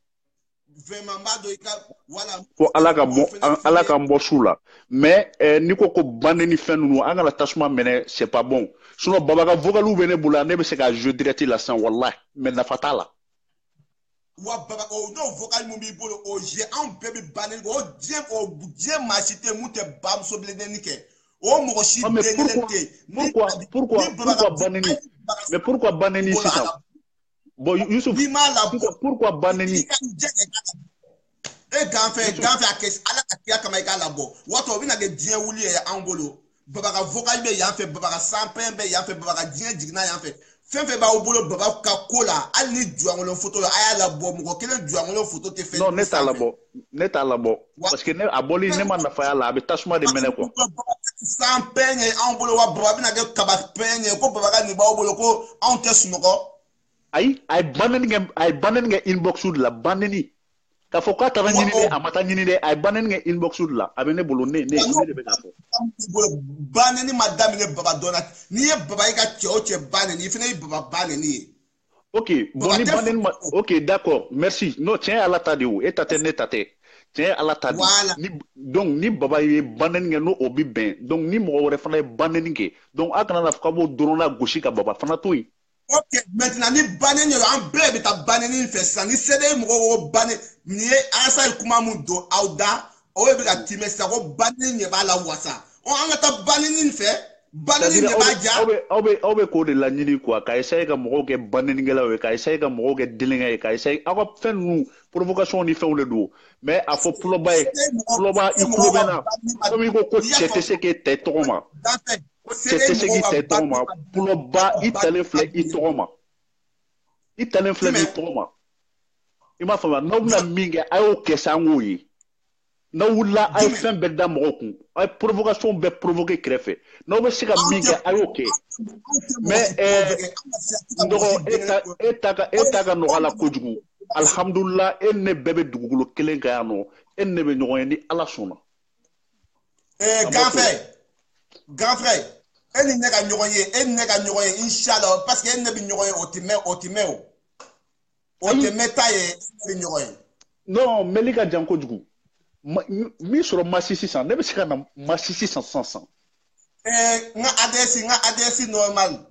Vraiment madoika voilà. Ko alaka mbosu la. Mais niko ko baneni fenu anga la tashma mene c'est pas bon. Sinon babaka vocalu bene bula ne be se ka jeu direct la sans wallahi mais na fatala. Wa baba o no vocal mo bi bolo o je an bebe baneni o je machite mute bam so blende nike. Oh mon chien, pourquoi Baneni? Mais pourquoi Baneni c'est ça? Bon Youssouf, pourquoi Baneni? Eh ganfe akes ala akia kama ikala bo. Wato bina ge dien wuli e ambolo. Baba ka vocal be yan fe baba ka sampen be yan fe baba ka dien digna yan fe. Fenfe ba obolo baba ka kola ali duangolo photo aya la bo mo kele duangolo photo te fait. Non neta la bo parce que ne aboli ne man na fa la be tasuma de mene quoi. Sans peine en bolo wa baba bina ge kaba peine ko baba ka ni ba obolo ko on te sunoko. Ay banen nga inbox ud la baneni. Ka foka ta nyini de amata nyini de ay banen nga inbox ud la abene bolo ne de be ka fo. Baneni madame ne baba donat ni baba ka tioche baneni fina baba baneni. OK, bon ni banen OK, d'accord. Merci. Non, tiens à la tade ou et tate ne tate. Tiens à la tade. Ni donc ni baba ye banen nga no obi ben. Donc ni mo wore fana banen ke. Donc akana na fkabo drona goshi ka baba fana toyi. OK, maintenant ni baneni en blé ta baneni fait ça ni cede mo baneni ni asa kuma mundo auda o be ka timesa ko baneni ba la wasa. On anga baneni fait baneni ne ba ja obe ko de la nyini quoi ka essayer ka mo ke baneni ngela we ka essayer ka mo ke dilinga ka essayer aka fen nu provocation ni fe le do mais a fo ploba iklobena comme ko chete se ke te toma chete se ke te toma ploba italen fle itoma ima fama no na minga ayo kesango yi na wula ay fen be da mo kun ay provocation be provoquer krefe no be sika minga ay OK mais ndoro eta no ala kojugu alhamdulillah enne bebe dugulo kelen ka no enne be nyoy ni ala sona grand frère enne ne ka nyoy inshallah parce que enne be nyoy otimeo otimetaye be nyoy non melika janko jugu mi soro masisi san ne be sika na masisi san nga adresse normal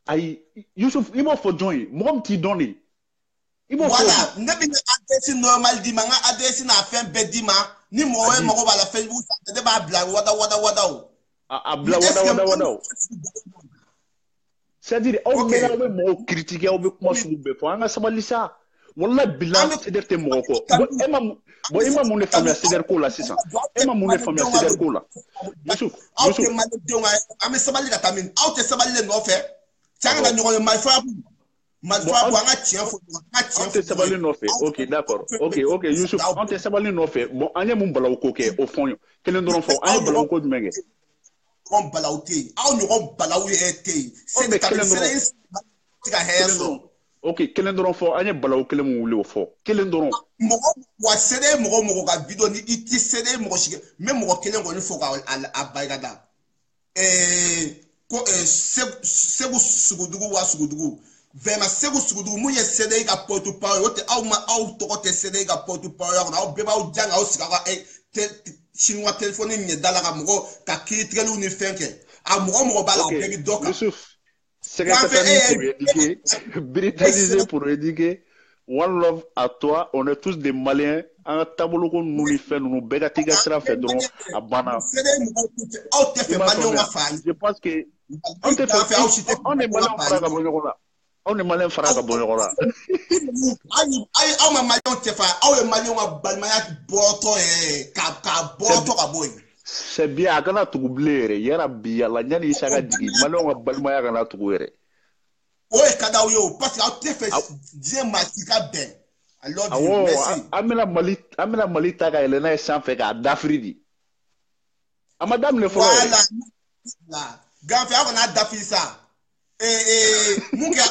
ay Youssouf il faut join mo ti donné voilà ne be adresse normal di nga adresse na fin bedima ni mo we mo ba la Facebook de ba bla wada Abla wada. C'est-à-dire, on met la même critique, on veut comment se faire. On a sabali ça. Wallah bilan c'est-à-dire t'es moko. Bon, ima mon famille c'est-à-dire quoi là c'est ça. Ima mon famille c'est-à-dire quoi là. Yusuf. Ame sabali la tamine. Out sabali le no fait. Tiens na nyoro my frère. My frère pour un tien faut. On te sabali no fait. OK, d'accord. OK, Yusuf, on te sabali no fait. Bon, anya mon bala ko ke au fond. Quel ndron fond? Anya bala ko du menge. On balaouté. Aw nyoro balaou été. C'est de c'est tika heso. OK, quel ndron fond? Anya bala ko mu wule au fond. Quel ndron? Mo wa sede mo ga bidon ni iti sede mo shige. Même mo kelen ko ni fo ka abaigada. Segu sugudugu wa sugudugu vema segu sugudugu mu ye sede ga portu power wote au to te sede ga portu power na au beba au janga au sikaga chinois téléphone ni dala ga mo ka kitrelu ni fenke a mo bala o begi doka Yusuf c'est que britannisé pour éduquer one love à toi, on est tous des Maliens. En tableau qu'on nous les fait, nous bégatiga sera fait donc à Bana. Je pense que on est malin fraga bonjour. On est malin fraga bonjour là. C'est bien à kana tugublere yara biya la nyani isaga digi malon wa balmaya kana tugure. Ouais, Kadaoyo, parce que tu fais bien matika ben. Alors, merci. Amina Malita, elle est sans faire d'Afridi. A madame le voilà. Gaffé, on a d'Afri ça. Munga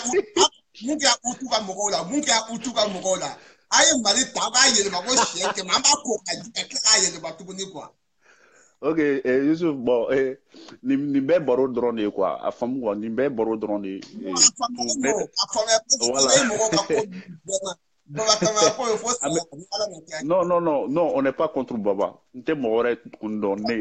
Utuka Mogola, Munga Utuka Mogola. Aïe, Malita, aïe, le mago chien, que maman coca, aïe, le batouni quoi. OK, Yusuf, bon, ni be baro drone quoi, a femme quoi, ni be baro drone. Non, on n'est pas contre Baba. Nte moré kundone,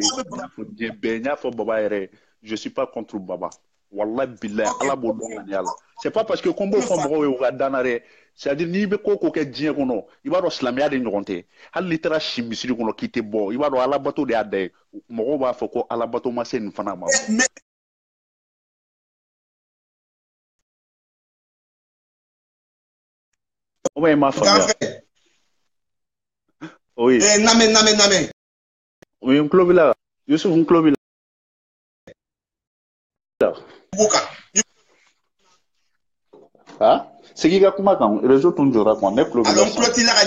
benya fo Baba ere. Je suis pas contre Baba. Wallah billah, ala bodo yalla. C'est pas parce que combo fo mo we danare. C'est-à-dire ni be koko ke dien kono, iba do islamia de ngonte. Hal litera chimisiri kono kite bo, iba do ala bato de ade. Mo ba fo ko ala bato ma sen fana ma. Ouais, ma famille. Oui. Name. Oui, un club là. Yusuf, un club là. Ah? C'est qui a comment quand réseau ton jora quoi ne club. Alors clôture la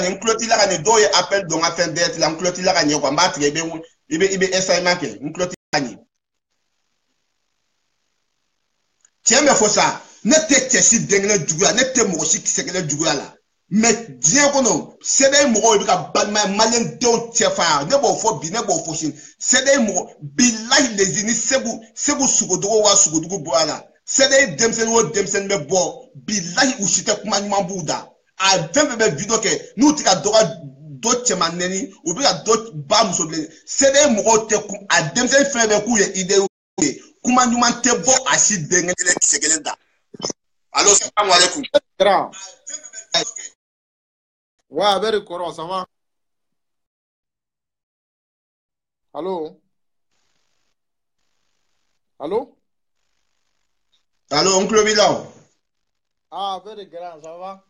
gagne do appel donc afin d'être la clôture la gagne quoi battre ibe essay manqué un clôture la gagne. Tiens mais faut ça. Ne te si dengle dugula ne te mo si sekele dugula là. Mais bien kono c'est des mo ibe ka balma malien don tefa ne bo fo bi ne bo fo shin c'est des mo billahi les ini sebu sugodogo wa sugodogo boala. C'est des demsen me bo billahi ushite kuma nyuma buda a vembe vidéo ke nous tika doga do chemaneni ou bi do ba musoble c'est des mo te ku a demsen febe ku ye ide kuma nyuma te bo asi dengele segelenda. Allô, salam alaikum. Grand. Ouais, very cool, ça va? Allô? Allô, oncle Milan. Ah, very grand, ça va?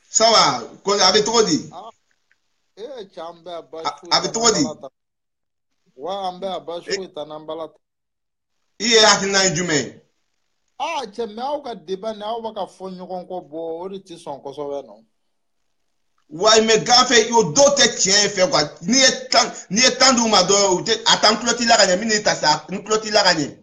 Ça va, quoi, avec trop dit? Chambe, avec trop dit? Ouais, ambe, abashu, tanambalat. Il est à Tina Jume. Ah, tu m'as pas débat, n'a pas qu'à fond, yon ko bo, oriti son ko so no. Ouais, mais gaffé, yo dote tien fait quoi? Ni est d'où ma do, attends clôture la gagne, mine ta ça, une clôture la gagne.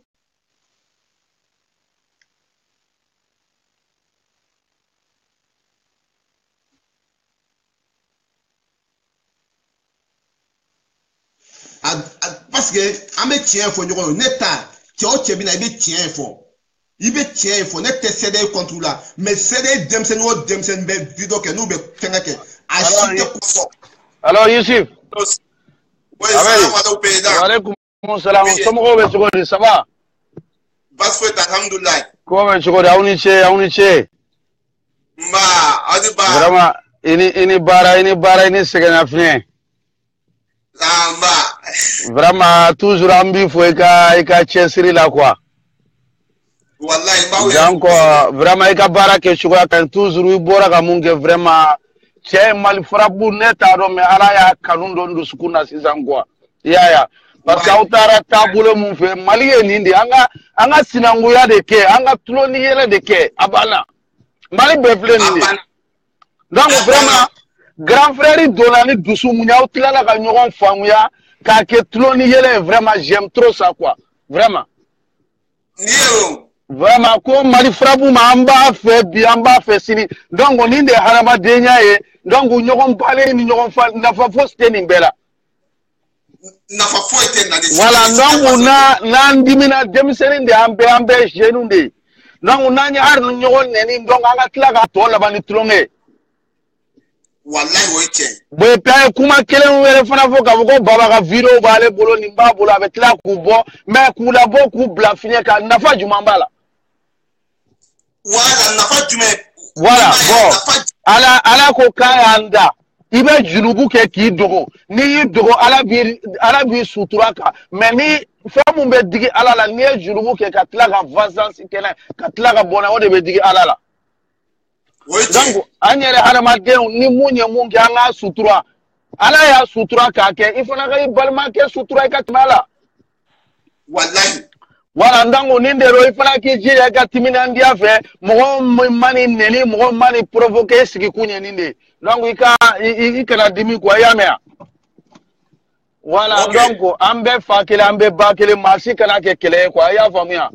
Parce que ame tien fo nyoko neta ti o chebina ibe tien fo neta cede contre là mais cede demsen o demsen be vidéo que nous be fengake a chite ko. Alors Yusuf. Oui, salam alaikum président. Wa alaikum salam. Somo be chogodi ça va? Basfo alhamdulillah. Ko be chogodi awni che. Ma adiba. Vraiment ini bara ini segena fien. Lamba Vraiment, toujours ambi faut eka chesiri la quoi. Wallahi, bah oui. Donc, vraiment, eka bara ke chukura kan toujours ibora ka munge vraiment. Che mal frabu neta do me ala ya kanundo ndo sukuna sisan quoi. Ya. Parce que autara tabule mun fe mali ye nindi anga sinanguya de ke anga tuloni yele de ke abana. Mali befle nindi. Donc vraiment grand frère Donani Dusu Mounia Outilala ka ñogon famuya ka ke tuloni yele vraiment j'aime trop ça quoi. Vraiment. Vraiment ko mali frabu ma amba fe bi amba fe sini. Donc on inde harama denya ye donc ñogon balé ni ñogon fa na fa foste ni bela. Nafa foite na de. Voilà donc na ndimina demiseni de ambe jeune de. Donc na ñaar ñogon neni donc anga tila ka to la bani tulonge. Wallahi woite. Boy pay kuma kelen wele fana fo ka ko baba ka video bale bolo ni ba bolo avec la ku bo mais ku la bo ku bla fini ka nafa juma mbala. Voilà nafa juma. Voilà bon. Ala ko kaya anda. Ibe junubu ke ki dogo. Ni dogo ala bi sutura ka mais ni famu be digi ala la ni junubu ke ka tla ka vacances kena ka tla ka bona o de be digi ala la. Donc anyere hadamadeu ni munye mungi anga sutura ala ya sutura ka ke ifana ga balma ke sutura ka tmala wallahi wala ndango nindero ifana ki jire ka timina ndia fe mo mani neni mo mani provoquer sigi kunye ninde donc ikana dimi kwa yamea wala donc ambe fakele ambe bakele masi kana ke kele kwa ya famia.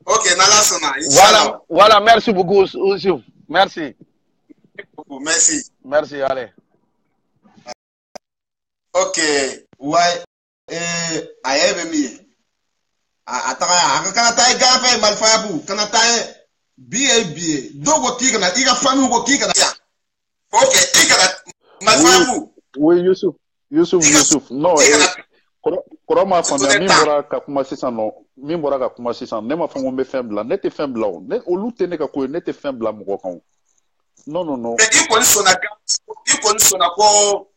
OK nala sona voilà merci beaucoup Ousif. Merci. Merci. Merci, allez. OK. Ouais. Aye mi. Ataka kana tay gafe malfabu kana tay biye dogo ki kana iga fanu go ki kana ya. OK, ikana malfabu. Oui, Youssouf. Non, Koroma fanda min bora ka kuma sisan no min bora ka kuma sisan ne ma fango be faible ne te faible o ne olu te ne ka ko ne te faible mo kan non mais il connaît ko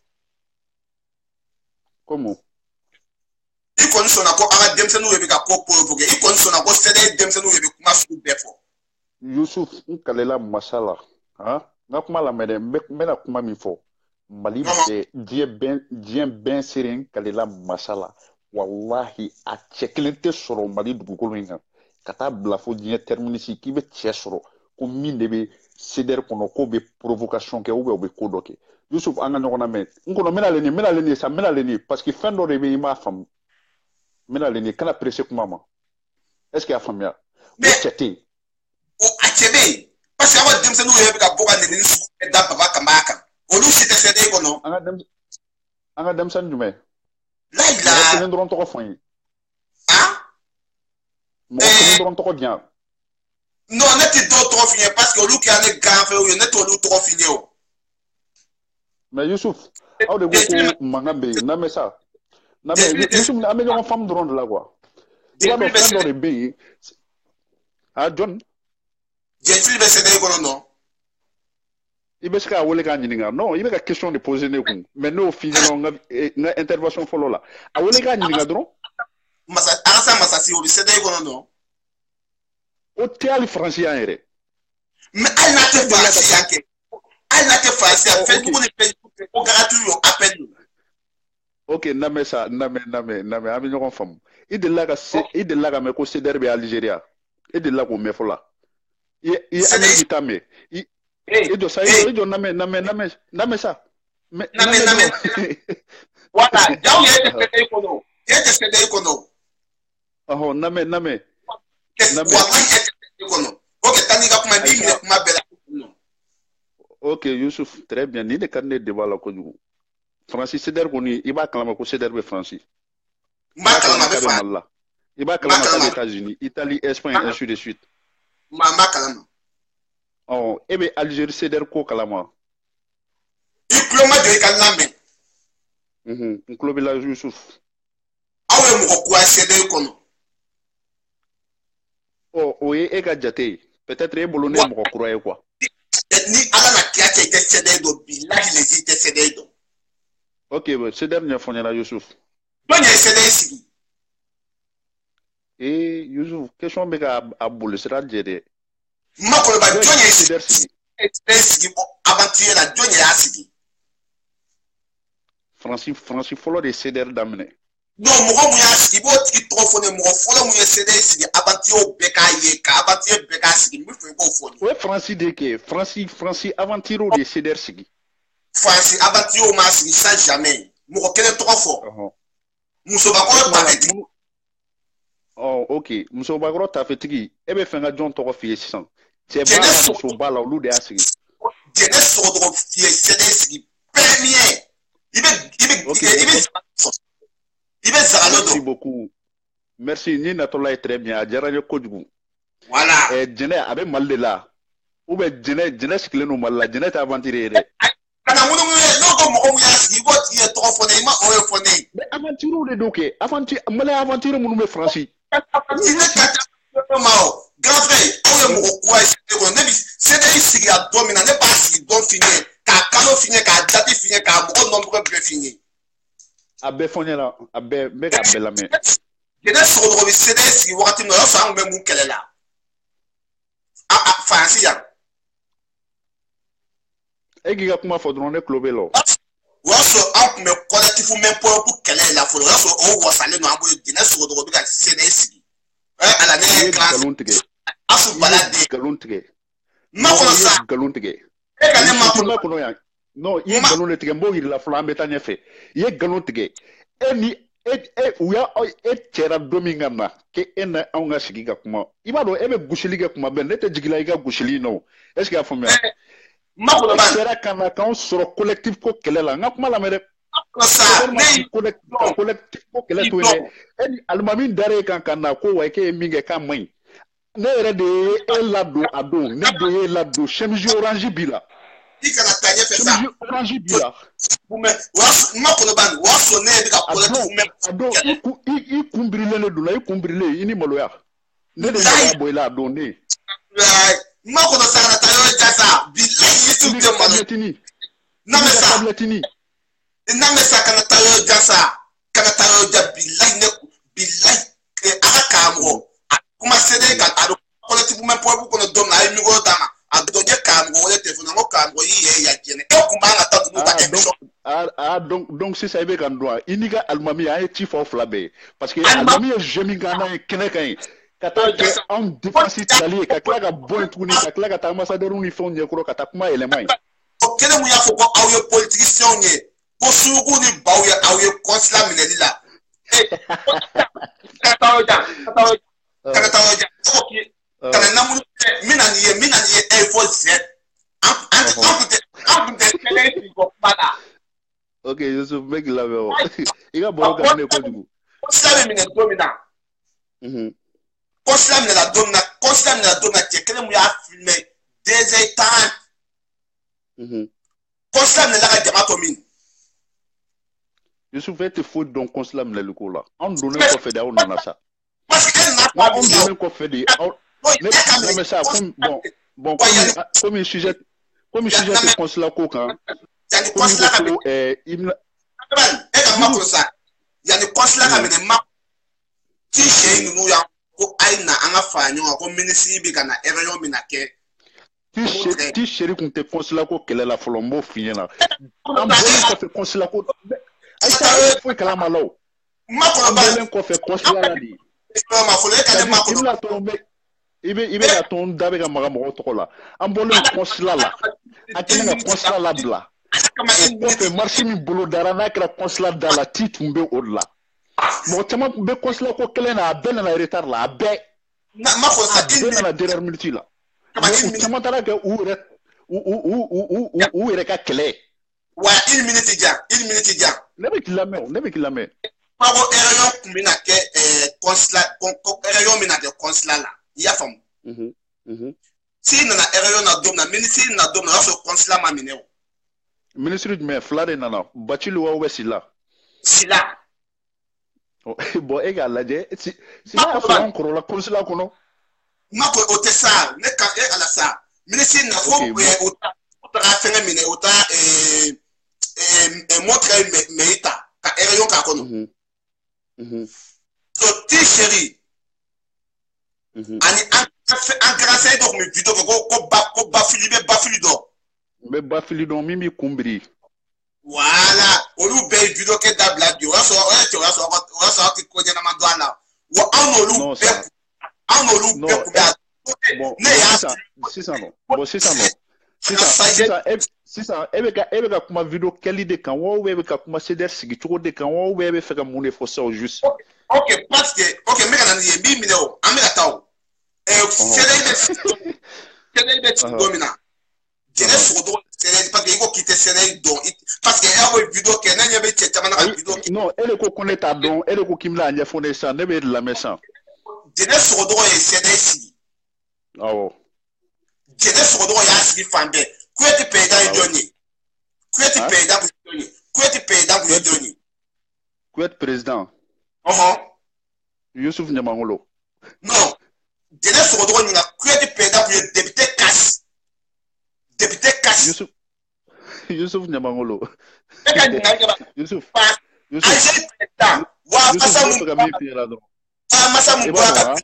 comment il connaît ko aga demsenu we ka ko provoquer il connaît ko c'est demsenu we kuma fu befo Youssouf kalela mashallah hein na kuma la mede me na kuma mi fo Mali diɲɛ bɛn seren kalela masala wallahi a cɛ kelen tɛ sɔrɔ Mali dugukolo in kan ka taa bila fo diɲɛ terminus k'i bɛ cɛ sɔrɔ ko min de bɛ CDR kɔnɔ ko bɛ provocation kɛ ou bien u bɛ ko dɔ kɛ Youssouf an ka ɲɔgɔn lamɛn n kɔnɔ n bɛna ale ni parce que fɛn dɔ de bɛ i m'a faamu n bɛna ale ni kana pressé kuma ma est ce que y'a faamuya o cɛ tɛ yen a cɛ bɛ yen parce que aw denmisɛnninw yɛrɛ bɛ ka bɔ ka nɛni sugu da baba kan b'a kan olu si tɛ CDR kɔnɔ an ka denmisɛnnin jumɛn layila kelen dɔrɔn tɔgɔ fɔ n ye mɔgɔ kelen dɔrɔn tɔgɔ diyan non ne tɛ dɔw tɔgɔ f'i ye parce que olu kɛra ne ganfɛnw ye ne t'olu tɔgɔ f'i ye o mais Youssouf aw de ko ko mankan bɛ yen n'an bɛ sa Youssouf an bɛ ɲɔgɔn faamu dɔrɔn de la quoi i b'a dɔn fɛn dɔ de bɛ yen John jɛtuli bɛ CDR kɔnɔ non i bɛ se k'a wele k'a ɲininka non i bɛ ka question de poser ne kun mais n'o f'i ɲɛna n ka intervention fɔlɔ la a wele k'a ɲininka dɔrɔn Alassane Massassi o bɛ CDR kɔnɔ non o tɛ hali faransiya yɛrɛ mais hali n'a tɛ faransiya kɛ hali n'a tɛ faransiya Facebook ni Facebook o gratuit o appel OK n lamɛn an bɛ ɲɔgɔn faamu i delila ka mɛn ko CDR bɛ Algérie i delila k'o mɛn fɔlɔ i ye Amérique ta mɛn Ijo sa ijo name sa name wala jaw yete CDR kono aho name wallahi yete CDR kono OK tani ga kuma bi kuma bela OK Youssouf très bien ni de carnet de bala ko jugu Francis CDR koni i b'a kalama ko CDR be Francis ma kalama be fa i b'a kalama ka États-Unis Italie Espagne ainsi de suite ma kalama oh ebe Algérie CDR ko kalama diplôme de kalame n kulo bɛ la Youssouf aw ye mɔgɔ kura CDR kɔnɔ o ye e ka jate peut-être e bolo ne mɔgɔ kura ye quoi ni ala na kiya cɛ i tɛ CDR dɔn bilahi lezi i tɛ CDR dɔn OK CDR ɲɛfɔ n ɲɛna Youssouf jɔn ye CDI sigi Yusuf question bɛ ka boli sira jɛ dɛ makɔrɔba jɔn ye CDR sigi CDI sigi avant-hier la jɔn ye y'a sigi Fransi fɔlɔ de CDR daminɛ non mɔgɔ mun y'a sigi i b'o tigi tɔgɔ fɔ ne mɔgɔ fɔlɔ mun ye CDI sigi avant-hier bɛɛ k'a ye ka avant-hier bɛɛ k'a sigi n bɛ fɛ i k'o fɔ o ye Fransi de kɛ Fransi avant-hier de CDR sigi Fransi avant-hier m'a sigi sans jamais mɔgɔ kelen tɔgɔ fɔ musobakɔrɔ tafetigi ok musobakɔrɔ tafetigi e bɛ fɛ ka jɔn tɔgɔ f'i ye sisan cɛ b'a la muso b'a la olu de y'a sigi jɛnɛ sɔgɔtɔgɔ f'i ye CDI sigi premier i bɛ zagalo dɔn merci beaucoup merci ni natɔla ye très bien a diyara n ye kojugu voilà jɛnɛ a bɛ Mali de la ou bien jɛnɛ sigilen don Mali la jɛnɛ tɛ aventure ye dɛ kana munumunu ye n'o ko mɔgɔ mun y'a sigi i b'o tigi ye tɔgɔ fɔ ne i ma o ye fɔ ne ye mais aventure de don kɛ Mali aventure minnu bɛ Fransi ne ka taa ma o grand frère aw ye mɔgɔ kura ye CDI kɔnɔ ne bi CDI sigi a don min na ne b'a sigi don f'i ye k'a kalo f'i ye k'a date f'i ye k'a mɔgɔ nombre bɛɛ f'i ye a bɛɛ fɔ n ɲɛna a bɛɛ n bɛ k'a bɛɛ lamɛn jɛnɛ sɔgɔtɔgɔ bi CDI sigi wagati min na o y'a sɔrɔ an kun bɛ mun kɛlɛ la Faransi yan e k'i ka kuma fɔ dɔrɔn ne tulo b'e la o y'a sɔrɔ an kun bɛ collectif Mɛnpɔrɔku kɛlɛ la fɔlɔ o y'a sɔrɔ o wasalen don an bolo jɛnɛ sɔgɔtɔgɔ bi ka CDI sigi ala ne ye nkalon tigɛ asu bala de nkalon tigɛ ma kɔnɔ sa nkalon tigɛ e ka ne ma kɔnɔ yan non i ye nkalon de tigɛ n b'o yir'i la fɔlɔ an bɛ taa ɲɛfɛ i ye nkalon tigɛ u y'a cɛra don min ka na k'e na anw ka sigi ka kuma i b'a dɔn e bɛ gosili kɛ kuma bɛɛ ne tɛ jigin la i ka gosili in na o est ce que y'a faamuya e sera ka na k'anw sɔrɔ collectif ko kɛlɛ la n ka kuma lamɛn dɛ collectif ko kɛlɛ to yen dɛ e ni alimami dar'e kan ka na ko wa k'e ye min kɛ k'a ma ɲi ne yɛrɛ de ye e ladon a don ne de ye ladon chemise orange b'i la i kana taa ɲɛfɛ sa chemise orange b'i la ma kɔnɔba o y'a sɔrɔ ne yɛrɛ bɛ ka collectif a don i kun birilen de don la i kun birilen i ni maloya ne de y'a bɔ i la a don ne ma kɔnɔ sa kana taa yɔrɔ jan sa bilayi i t'u tɛ malo n'amɛ sa n'amɛ sa kana taa yɔrɔ jan sa kana taa yɔrɔ jan bilayi a ka karamɔgɔ a kuma CDI kan a don collectif Mɛnpɔrɔku kɔnɔ don min na a ye micro d'a ma a dɔn n ye karamɔgɔ wele téléphone ko karamɔgɔ y'i yɛrɛ ya jɛnɛ e kun b'an ka taa dugu ka émission donc sisan i bɛ ka n dɔn i n'i ka alimami an ye ci fɔ fila bɛɛ ye parce que alimami ye jeu min k'an n'a ye kɛnɛ kan ye ka taa kɛ anw défense tilali ye ka tila ka bɔ yen tuguni ka tila ka taa ambassadeur ni fɛnw ɲɛkɔrɔ ka taa kuma yɛlɛma yen o kelen mun y'a fɔ ko aw ye politiciens ye ko suruku ni baw ye aw ye consulat minɛli la ka taa yɔrɔ jan kana namu mina ni ye e fɔ z an kun tɛ kɛlɛ sigi ko kuma la ok Yusuf n bɛ k'i lamɛn o i ka baro ka di ne kojugu consulat bɛ minɛ don min na consulat minɛla don min na cɛ kelen mun y'a filmé 2h40 consulat minɛla ka jama tɔ min Yusuf e tɛ foyi dɔn consulat minɛli ko la anw donnen kɔfɛ de aw nana sa parce que anw donnen kɔfɛ de aw ne lamɛn sa bon comme sujet tɛ consulat ko kan yanni consulat ka minɛ e ka ma kɔrɔ sa yanni consulat ka minɛ ma ti sɛ ninnu yan ko a ye na an ka fara ɲɔgɔn kan ko minisiri bɛ ka na réunion min na kɛ ti seri kun tɛ consulat ko kɛlɛ la fɔlɔ n b'o f'i ɲɛna an bɔlen kɔfɛ consulat ko ayisa foyi kalama la o an bɔlen kɔfɛ consulat la de i bɛ ka to n da bɛ ka maga mɔgɔw tɔgɔ la an bɔlen consulat la an kɛlen ka consulat labila o kɔfɛ marché min bolo dara n'a kɛra consulat da la ti tun bɛ o de la mɔgɔ caman tun bɛ consulat ko kɛlɛ na a bɛɛ nana retard la a bɛɛ nana dernière minute la mais u caman taara kɛ u yɛrɛ ka kɛlɛ wa une minute jan ne bɛ k'i lamɛn kuma ko réunion kun bɛ na kɛ consulat réunion bɛ na kɛ consulat la i y'a faamu si nana réunion na don min na ministre na don min na o y'a sɔrɔ consulat ma minɛ o ministre jumɛn fila de nana Bacili wa ou bien Sila bon e k'a lajɛ Sila y'a sɔrɔ an kɔrɔla consulat kɔnɔ ma ko o tɛ sa ne ka ala sa ministre na fo o taara fɛngɛ minɛ o taara montre mɛyita ka réunion k'a kɔnɔ so ti chéri ani en grâce donc mes vidéos ko bafili do be bafili do mimi kumbri voilà olu be vidéo ke da blague o so ki ko jana mandwana wo anolu be bon c'est ça non bon c'est ça non c'est ça ebeka kuma video quelle de kan wo ebeka kuma ceder sigi choko de kan wo ebe feka mune fo ça juste ok parce que ok mega na ye bi mineo amega taw ceder de domina jene sodo ceder parce que iko kite ceder don parce que abo video ke na nyebe chama na video non ele ko connecta don ele ko kimla anya fone ça ne be la méchant jene sodo e ceder si awo jene sodo ya si fambe kweti peda idoni kweti peda idoni kweti peda idoni kweti président Youssouf Nyamangolo non jene sodo ni na kweti peda pour député casse Youssouf Nyamangolo Youssouf wa masa mu bora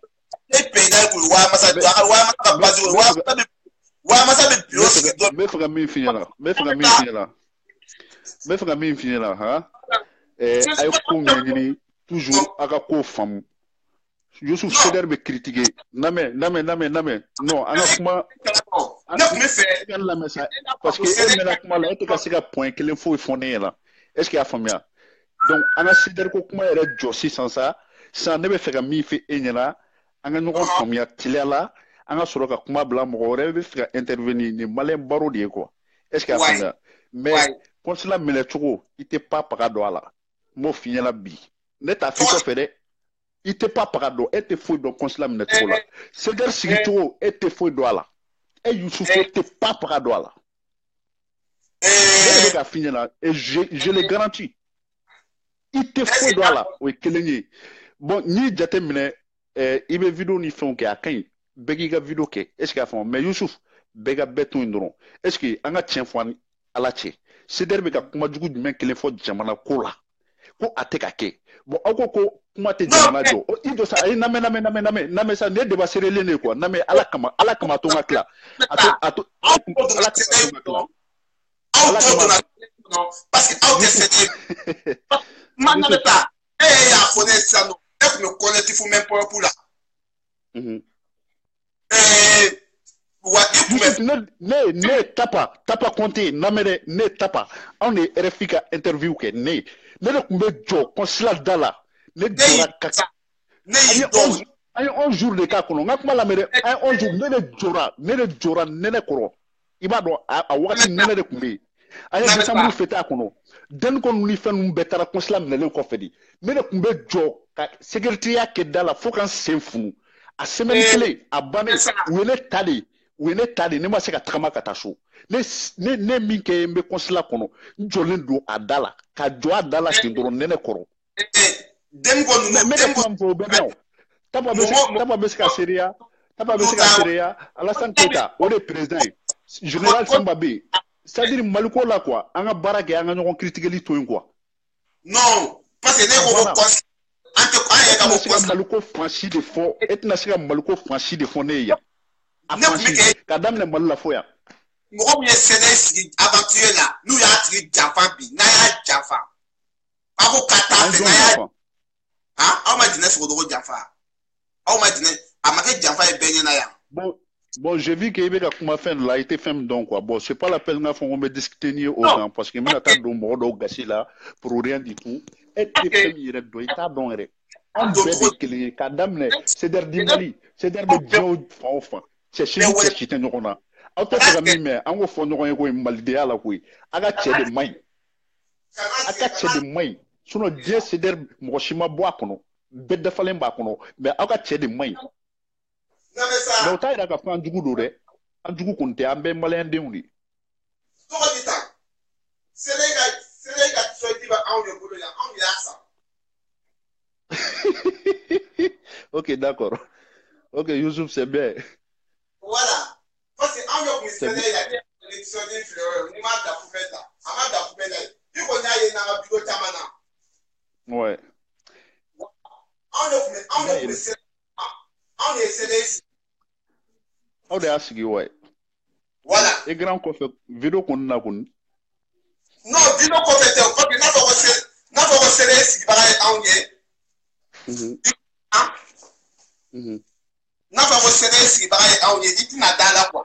peda ku wa masa be bureau me fera mi finira ha ay ko ngini toujours aka ko fam Youssouf Seder be critiquer name non ana kuma la message parce que elle mena kuma la etika sika point que l'info fondé là est-ce qu'il y a famia donc ana Seder ko kuma era josi sans ça ne be fera mi fi enyala anga no famia tilela anga soroka kuma bla mo wore be fera intervenir ni malin baro de quoi est-ce qu'il y a famia mais quand cela me le choco il était pas parado là mo finyala bi ne ta fi ko fere ite pas parado était fou donc cela me le choco là Seder sigito était fou do là et Youssouf était pas parado là et a fini là et je le garantis il était fou do là oui kelenye bon ni jate mine ibe vidéo ni fon ke akan begi ga vidéo ke est-ce qu'il a fond mais Youssouf bega beton ndron est-ce que anga tien fo ala che Seder be ka kuma jugu men kelen fo jamana ko la ko ateka ke bon ako kuma te jamana jo ido sa ay name sa ne débat serele ne quoi name ala kama to ngakla ato ala kama parce que out c'est manana ta ya connaît ça non est me connaît il faut même pas pour là ne tapa compter namere ne tapa on est RFI ka interview ke ne kumbe jo consulat dala ne dora kaka ay 11 jours de ka kono ngakuma la mere ay 11 jours ne jora ne koro iba do a wakati ne de kumbe ay décembre feta kono den kon ni fen betara consulat ne ko fedi ne kumbe jo ka secrétaire ke dala faut kan senfunu a semaine clé a bane wele tali ne ma se ka tagama ka taa so ne min kɛ n bɛ consulat kɔnɔ n jɔlen don a da la ka jɔ a da la ten dɔrɔn nɛnɛ kɔrɔ taba bɛ se ka seereya Alassane Keita o de président ye général Samba bɛ yen c'est-à-dire Maliko la quoi an ka baara kɛ an ka ɲɔgɔn critiqueli to yen quoi non parce que ne ko Maliko franchi de fɔ e tɛna se ka Maliko franchi de fɔ ne ye yan ka daminɛ Mali la fo yan mɔgɔ min ye sɛnɛ sigi aventure la n'u y'a tigi janfa bi n'a y'a janfa a ko ka taa fɛ n'a y'a aw ma jinɛ sogodogo janfa aw ma jinɛ a ma kɛ janfa ye bɛɛ ɲɛna yan bon j'ai vu que i bɛ ka kuma fɛn la i tɛ fɛn min dɔn quoi bon c'est pas la peine n ka fɔ ko n bɛ discuter ni ye o kan parce que n bɛna taa don mɔgɔ dɔw gasi la pour rien du tout e tɛ fɛn min yɛrɛ dɔn i t'a dɔn yɛrɛ an bɛɛ de kelen ye k'a daminɛ Seder di Mali Seder bɛ diɲɛ fan o fan cɛ si tɛ ɲɔgɔn na aw tɛ fɛ ka min mɛn an k'o fɔ ɲɔgɔn ye ko malidenya la koyi a ka cɛ de man ɲi sinon diɲɛ Seder mɔgɔ si ma bɔ a kɔnɔ bɛɛ dafalen b'a kɔnɔ mais aw ka cɛ de man ɲi mais o t'a yira k'a fɔ an jugu don dɛ an jugu kɔni tɛ an bɛɛ maliyɛn denw de. tɔgɔ di tan sɛnɛ ka sɔrɔti bɛ anw de bolo yan anw y'a san. Ok, d'accord. Ok, Youssouf, c'est bien. Voilà. Parce que en Europe, il y a des élections d'influence. On m'a d'affaire là. On m'a d'affaire là. Il faut y aller dans la bureau Tamana. Ouais. On essaie aw de y'a sigi wa voilà e grand kɔfɛ video kɔni na kɔni non video kɔfɛ tɛ o kɔfɛ n'a fɔ ko sɛnɛ sigibaga ye anw ye n'a fɔ ko sɛnɛ sigibaga ye anw ye i tɛna da la quoi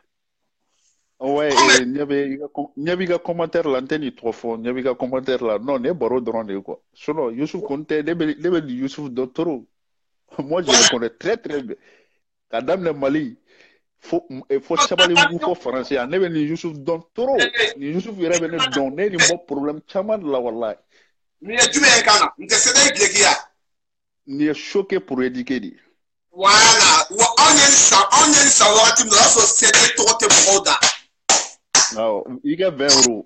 ouais ɲɛ b'i ka commentaire la n tɛ nin tɔgɔ fɔ ɲɛ b'i ka commentaire la non ne baro dɔrɔn de ye quoi sinon Youssouf Konté ne bɛ ni Youssouf dɔn trop moi je le connais très très bien ka daminɛ Mali fo Sabalibugu fo français ne bɛ ni Youssouf dɔn trop ni Youssouf yɛrɛ bɛ ne dɔn ne ni bɔ problème caman de la wallahi ni ye jumɛn ye kan na n tɛ sɛnɛ gileki ni ye choqué pour éduquer de voilà wa anw ye nin san wagati min na o y'a sɔrɔ sɛnɛ tɔgɔ tɛ mɔgɔw da awɔ i ka 20 euros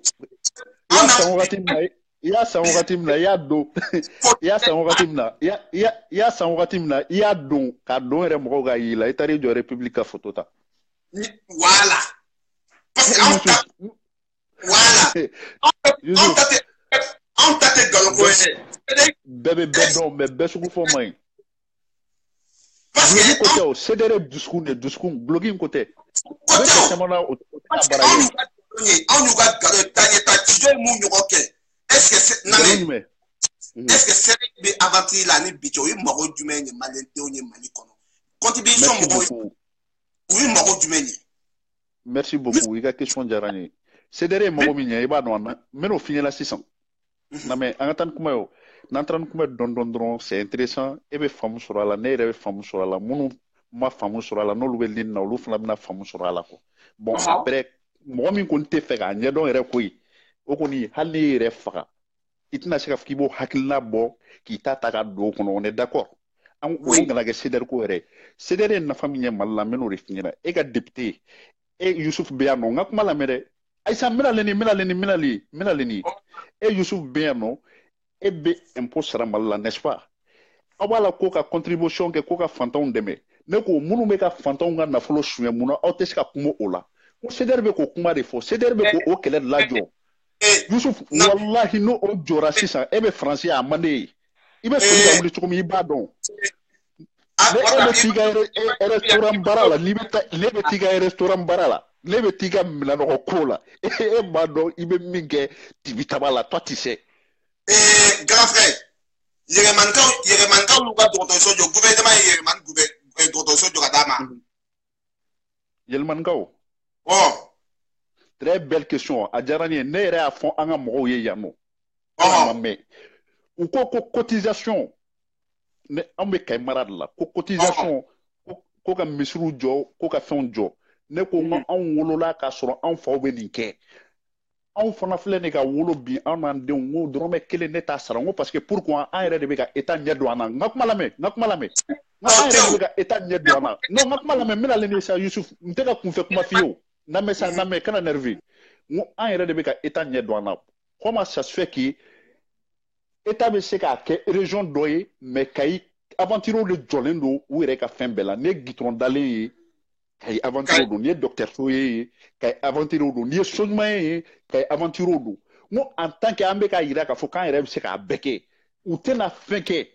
i y'a san wagati min na i y'a san wagati min na i y'a don i y'a san wagati min na i y'a san wagati min na i y'a don k'a don yɛrɛ mɔgɔw ka y'i la i taara i jɔ République ka photo ta voilà parce que anw ta voilà anw ta tɛ nkalon ko ye bɛɛ bɛ bɛɛ dɔn mais bɛɛ sugu fɔ man ɲi bloquing ko tɛ o CDR dusukun bloquing ko tɛ o bɛ kɛ caman na o tɛ baara ye anw y'u ka nkalon ta studio ye mun ɲɔgɔn kɛ est-ce que sɛnɛ bɛ aventure la ni bi cɛ o ye mago jumɛn ye maliyɛndenw ye Mali kɔnɔ contribution mɔgɔw o ye mago jumɛn ye merci beaucoup i ka question diyara n ye CDR ye mago min ɲɛ i b'a dɔn n bɛn'o f'i ɲɛna sisan na mais an ka taa ni kuma ye o n'an taara ni kuma dɔn dɔrɔn c'est intéressant e bɛ faamu sɔrɔ a la ne yɛrɛ bɛ faamu sɔrɔ a la minnu ma faamu sɔrɔ a la n'olu bɛ lini na olu fana bɛna faamu sɔrɔ a la quoi bon après mɔgɔ min kɔni tɛ fɛ k'a ɲɛdɔn yɛrɛ ko ye o kɔni hali n'i yɛrɛ faga i tɛna se ka fɔ k'i b'o hakilina bɔ k'i ta ka don o kɔnɔ on est d'accord an o kana kɛ CDR ko yɛrɛ CDR ye nafa min ye Mali la n bɛn'o de f'i ɲɛna e ka député e Youssouf bɛ yan nɔ n ka kuma lamɛn dɛ ayisa n bɛna nin e Youssouf bɛ yan nɔ e bɛ impôt sara Mali la n'est-ce pas aw b'a la ko ka contribution kɛ ko ka fantanw dɛmɛ ne ko minnu bɛ ka fantanw ka nafolo suɲɛ mun na aw tɛ se ka kuma o la ko CDR bɛ k'o kuma de fɔ CDR bɛ k'o kɛlɛ de lajɔ Youssouf wallahi n'o jɔra sisan e bɛ faransi a man di i bɛ sɔrɔ ka wuli cogo min i b'a dɔn ne bɛ t'i ka restaurant baara la ne bɛ t'i ka restaurant baara la ne bɛ t'i ka minɛnɔgɔ ko la e b'a dɔn i bɛ min kɛ tibitaba la toi tu sais grand frère yɛrɛmanikaw y'u ka dɔgɔtɔrɔso jɔ gouvernement ye dɔgɔtɔrɔso jɔ ka d'a ma yɛlɛmanikaw très belle question a diyara n ye ne yɛrɛ y'a fɔ an ka mɔgɔw ye yan nɔ ma mɛn u ko cotisation ne an bɛ Kayi mara de la ko cotisation ko ka misiriw jɔ ko ka fɛnw jɔ ne ko n anw wolola k'a sɔrɔ anw faw bɛ nin kɛ anw fana filɛ nin ka wolo bi an n'an denw n ko dɔrɔmɛ kelen ne t'a sara n ko parce que pourquoi an yɛrɛ de bɛ ka état ɲɛ don an na n ka kuma lamɛn n ko an yɛrɛ de bɛ ka état ɲɛ don an na non n ka kuma lamɛn n bɛna ale ni sa Youssouf n tɛ ka kunfɛ kuma f'i ye o namɛ kana nerveux n ko an yɛrɛ de bɛ ka état ɲɛ don an na comment ça se fait que état bɛ se k'a kɛ région dɔ ye mais Kayi aventure de jɔlen don u yɛrɛ ka fɛn bɛɛ la ne ye goudron dalen ye Kayi aventure don ni ye dɔkitɛriso ye Kayi aventure don ni ye so ɲuman ye Kayi aventure don n ko en tant que an bɛ k'a jira k'a fɔ k'an yɛrɛ bɛ se k'a bɛɛ kɛ u tɛna fɛn kɛ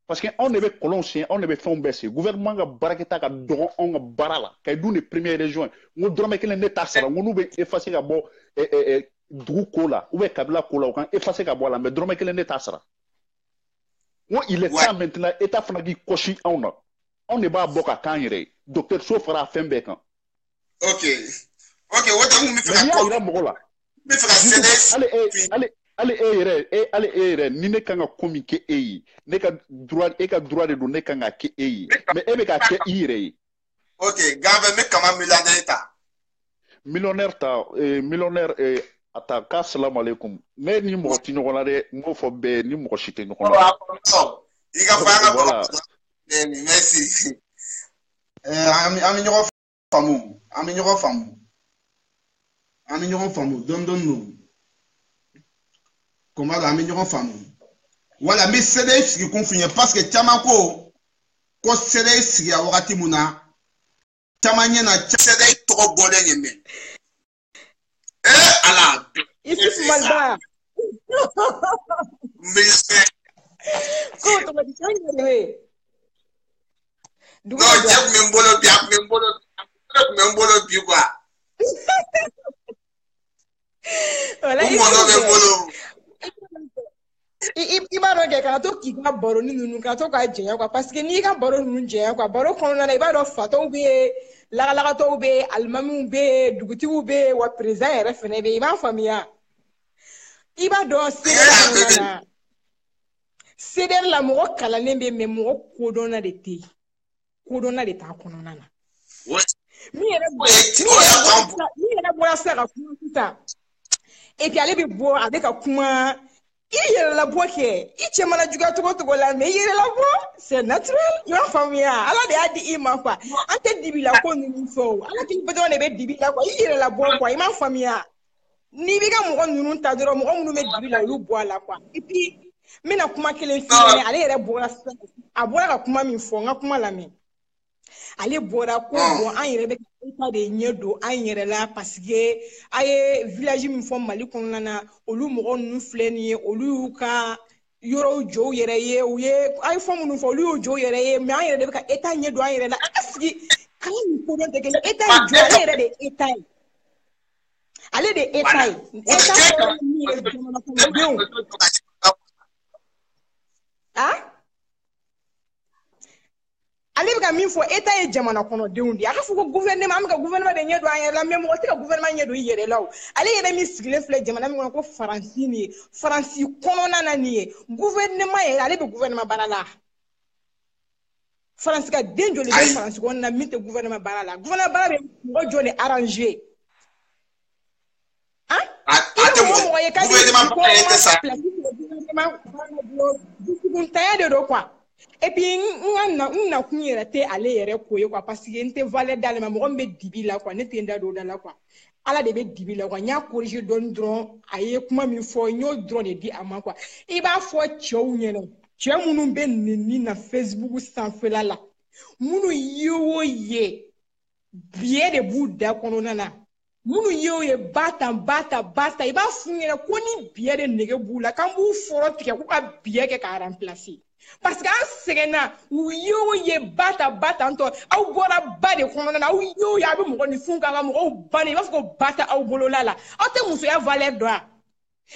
parce que anw de bɛ kɔlɔnw sen anw de bɛ fɛnw bɛɛ sen gouvernement ka baarakɛta ka dɔgɔ anw ka baara la Kayi dun de première région ye n ko dɔrɔmɛ kelen ne t'a sara n ko n'u bɛ effacer ka bɔ dugu ko la ou bien kabila ko la u kan effacer ka bɔ a la mais dɔrɔmɛ kelen ne t'a sara n ko il est temps maintenant état fana k'i kɔsi anw na anw de b'a bɔ ka k'an yɛrɛ ye dɔkitɛriso fara a fɛn bɛɛ kan ok o tɛ n kun bɛ fɛ ka n'i y'a yira mɔgɔ la n bɛ fɛ ka sɛnɛ hali e yɛrɛ ni ne kan ka ko min kɛ e ye ne ka droit e ka droit de don ne kan ka kɛ e ye mais e bɛ ka kɛ i yɛrɛ ye ok gafɛ n bɛ kama millionnaire ta millionnaire a ta k'a salamu aleykum ne ni mɔgɔ tɛ ɲɔgɔn na dɛ n b'o fɔ bɛɛ ni mɔgɔ si tɛ ɲɔgɔn na i ka fɔ an ka bɔ merci an bɛ ɲɔgɔn faamu an bɛ ɲɔgɔn faamu dɔɔni don comment an bɛ ɲɔgɔn faamu wala n bɛ CDI sigi kun f'i ye parce que caman ko CDI sigira wagati mun na caman ɲɛna CDI tɔgɔ bɔlen ye mɛn ala Youssouf Malba mais ko to di change de Non, Jeff Membolo bi quoi. Voilà, il b'a dɔn kɛ kana to k'i ka baroni ninnu kana to k'a jɛnya quoi parce que n'i ka baro ninnu jɛnya quoi baro kɔnɔna na i b'a dɔn fatɔw bɛ yen lagalagatɔw bɛ yen alimamiw bɛ yen dugutigiw bɛ yen wa président yɛrɛ fɛnɛ bɛ yen i b'a faamuya i b'a dɔn CDR la mɔgɔ kalannen bɛ yen mais mɔgɔ kodɔnna de tɛ yen kodɔnna de t'a kɔnɔna na min yɛrɛ bɔra sisan ka kuma sisan et puis ale bɛ bɔ a bɛ ka kuma i yɛrɛlabɔ kɛ i cɛ mana juguya cogo o cogo la mais i yɛrɛlabɔ c'est naturel i b'a faamuya ala de y'a di i ma quoi an tɛ dibila ko ninnu fɛ o ala k'i dɔrɔn de bɛ dibi la quoi i yɛrɛlabɔ quoi i m'a faamuya n'i b'i ka mɔgɔ ninnu ta dɔrɔn mɔgɔ minnu bɛ dibi la olu bɔ a la quoi et puis n bɛna kuma kelen f'i ye ale yɛrɛ bɔra sisan a bɔra ka kuma min fɔ n ka kuma lamɛn ale bɔra ko bon an yɛrɛ bɛ ka de ɲɛ don an yɛrɛ la parce que a ye village min fɔ Mali kɔnɔna na olu mɔgɔ ninnu filɛ nin ye olu y'u ka yɔrɔw jɔ u yɛrɛ ye u ye a ye fɔ minnu fɔ olu y'u jɔ u yɛrɛ ye mais an yɛrɛ de bɛ ka état ɲɛ don an yɛrɛ la an ka sigi kala nin kodɔn tɛ kelen état ye jɔ ale yɛrɛ de ye état ye ale de ye état ye état kɔrɔ min ye jamana kɔnɔdenw ale bɛ ka min fɔ état ye jamana kɔnɔdenw de a ka fɔ ko gouvernement an bɛ ka gouvernement de ɲɛ don an yɛrɛ la mais mɔgɔ tɛ ka gouvernement ɲɛ don i yɛrɛ la o ale yɛrɛ min sigilen filɛ jamana min kɔnɔ ko Faransi nin ye Faransi kɔnɔna na nin ye gouvernement yɛrɛ ale bɛ gouvernement baara la Faransi ka den joli bɛ Faransi kɔnɔna na min tɛ gouvernement baara la gouvernement baara bɛ mɔgɔ jɔ de arranger mɔgɔ ye k'a dusukun de don quoi et puis n nakun yɛrɛ tɛ ale yɛrɛ ko ye quoi parce que n tɛ valeur d'ale ma mɔgɔ min bɛ dibi la quoi ne tɛ n da don o da la quoi ala de bɛ dibi la quoi n y'a corriger dɔɔni dɔrɔn a ye kuma min fɔ n y'o dɔrɔn de di a ma quoi i b'a fɔ cɛw ɲɛna cɛ minnu bɛ nɛni na Facebook sanfɛla la minnu ye o ye biɲɛ de b'u da kɔnɔna na minnu ye o ye bata i b'a f'u ɲɛna ko ni biɲɛ de nege b'u la k'an b'u fɔlɔ tigɛ k'u ka biɲɛ kɛ k'a remplacer parce que an sɛgɛnna u ye o ye bata ntɔ aw bɔra ba de kɔnɔna na aw ye o ye a bɛ mɔgɔ ni fun k'an ka mɔgɔw banni i b'a fɔ ko ba tɛ aw bolola la aw tɛ musoya valeur dɔn wa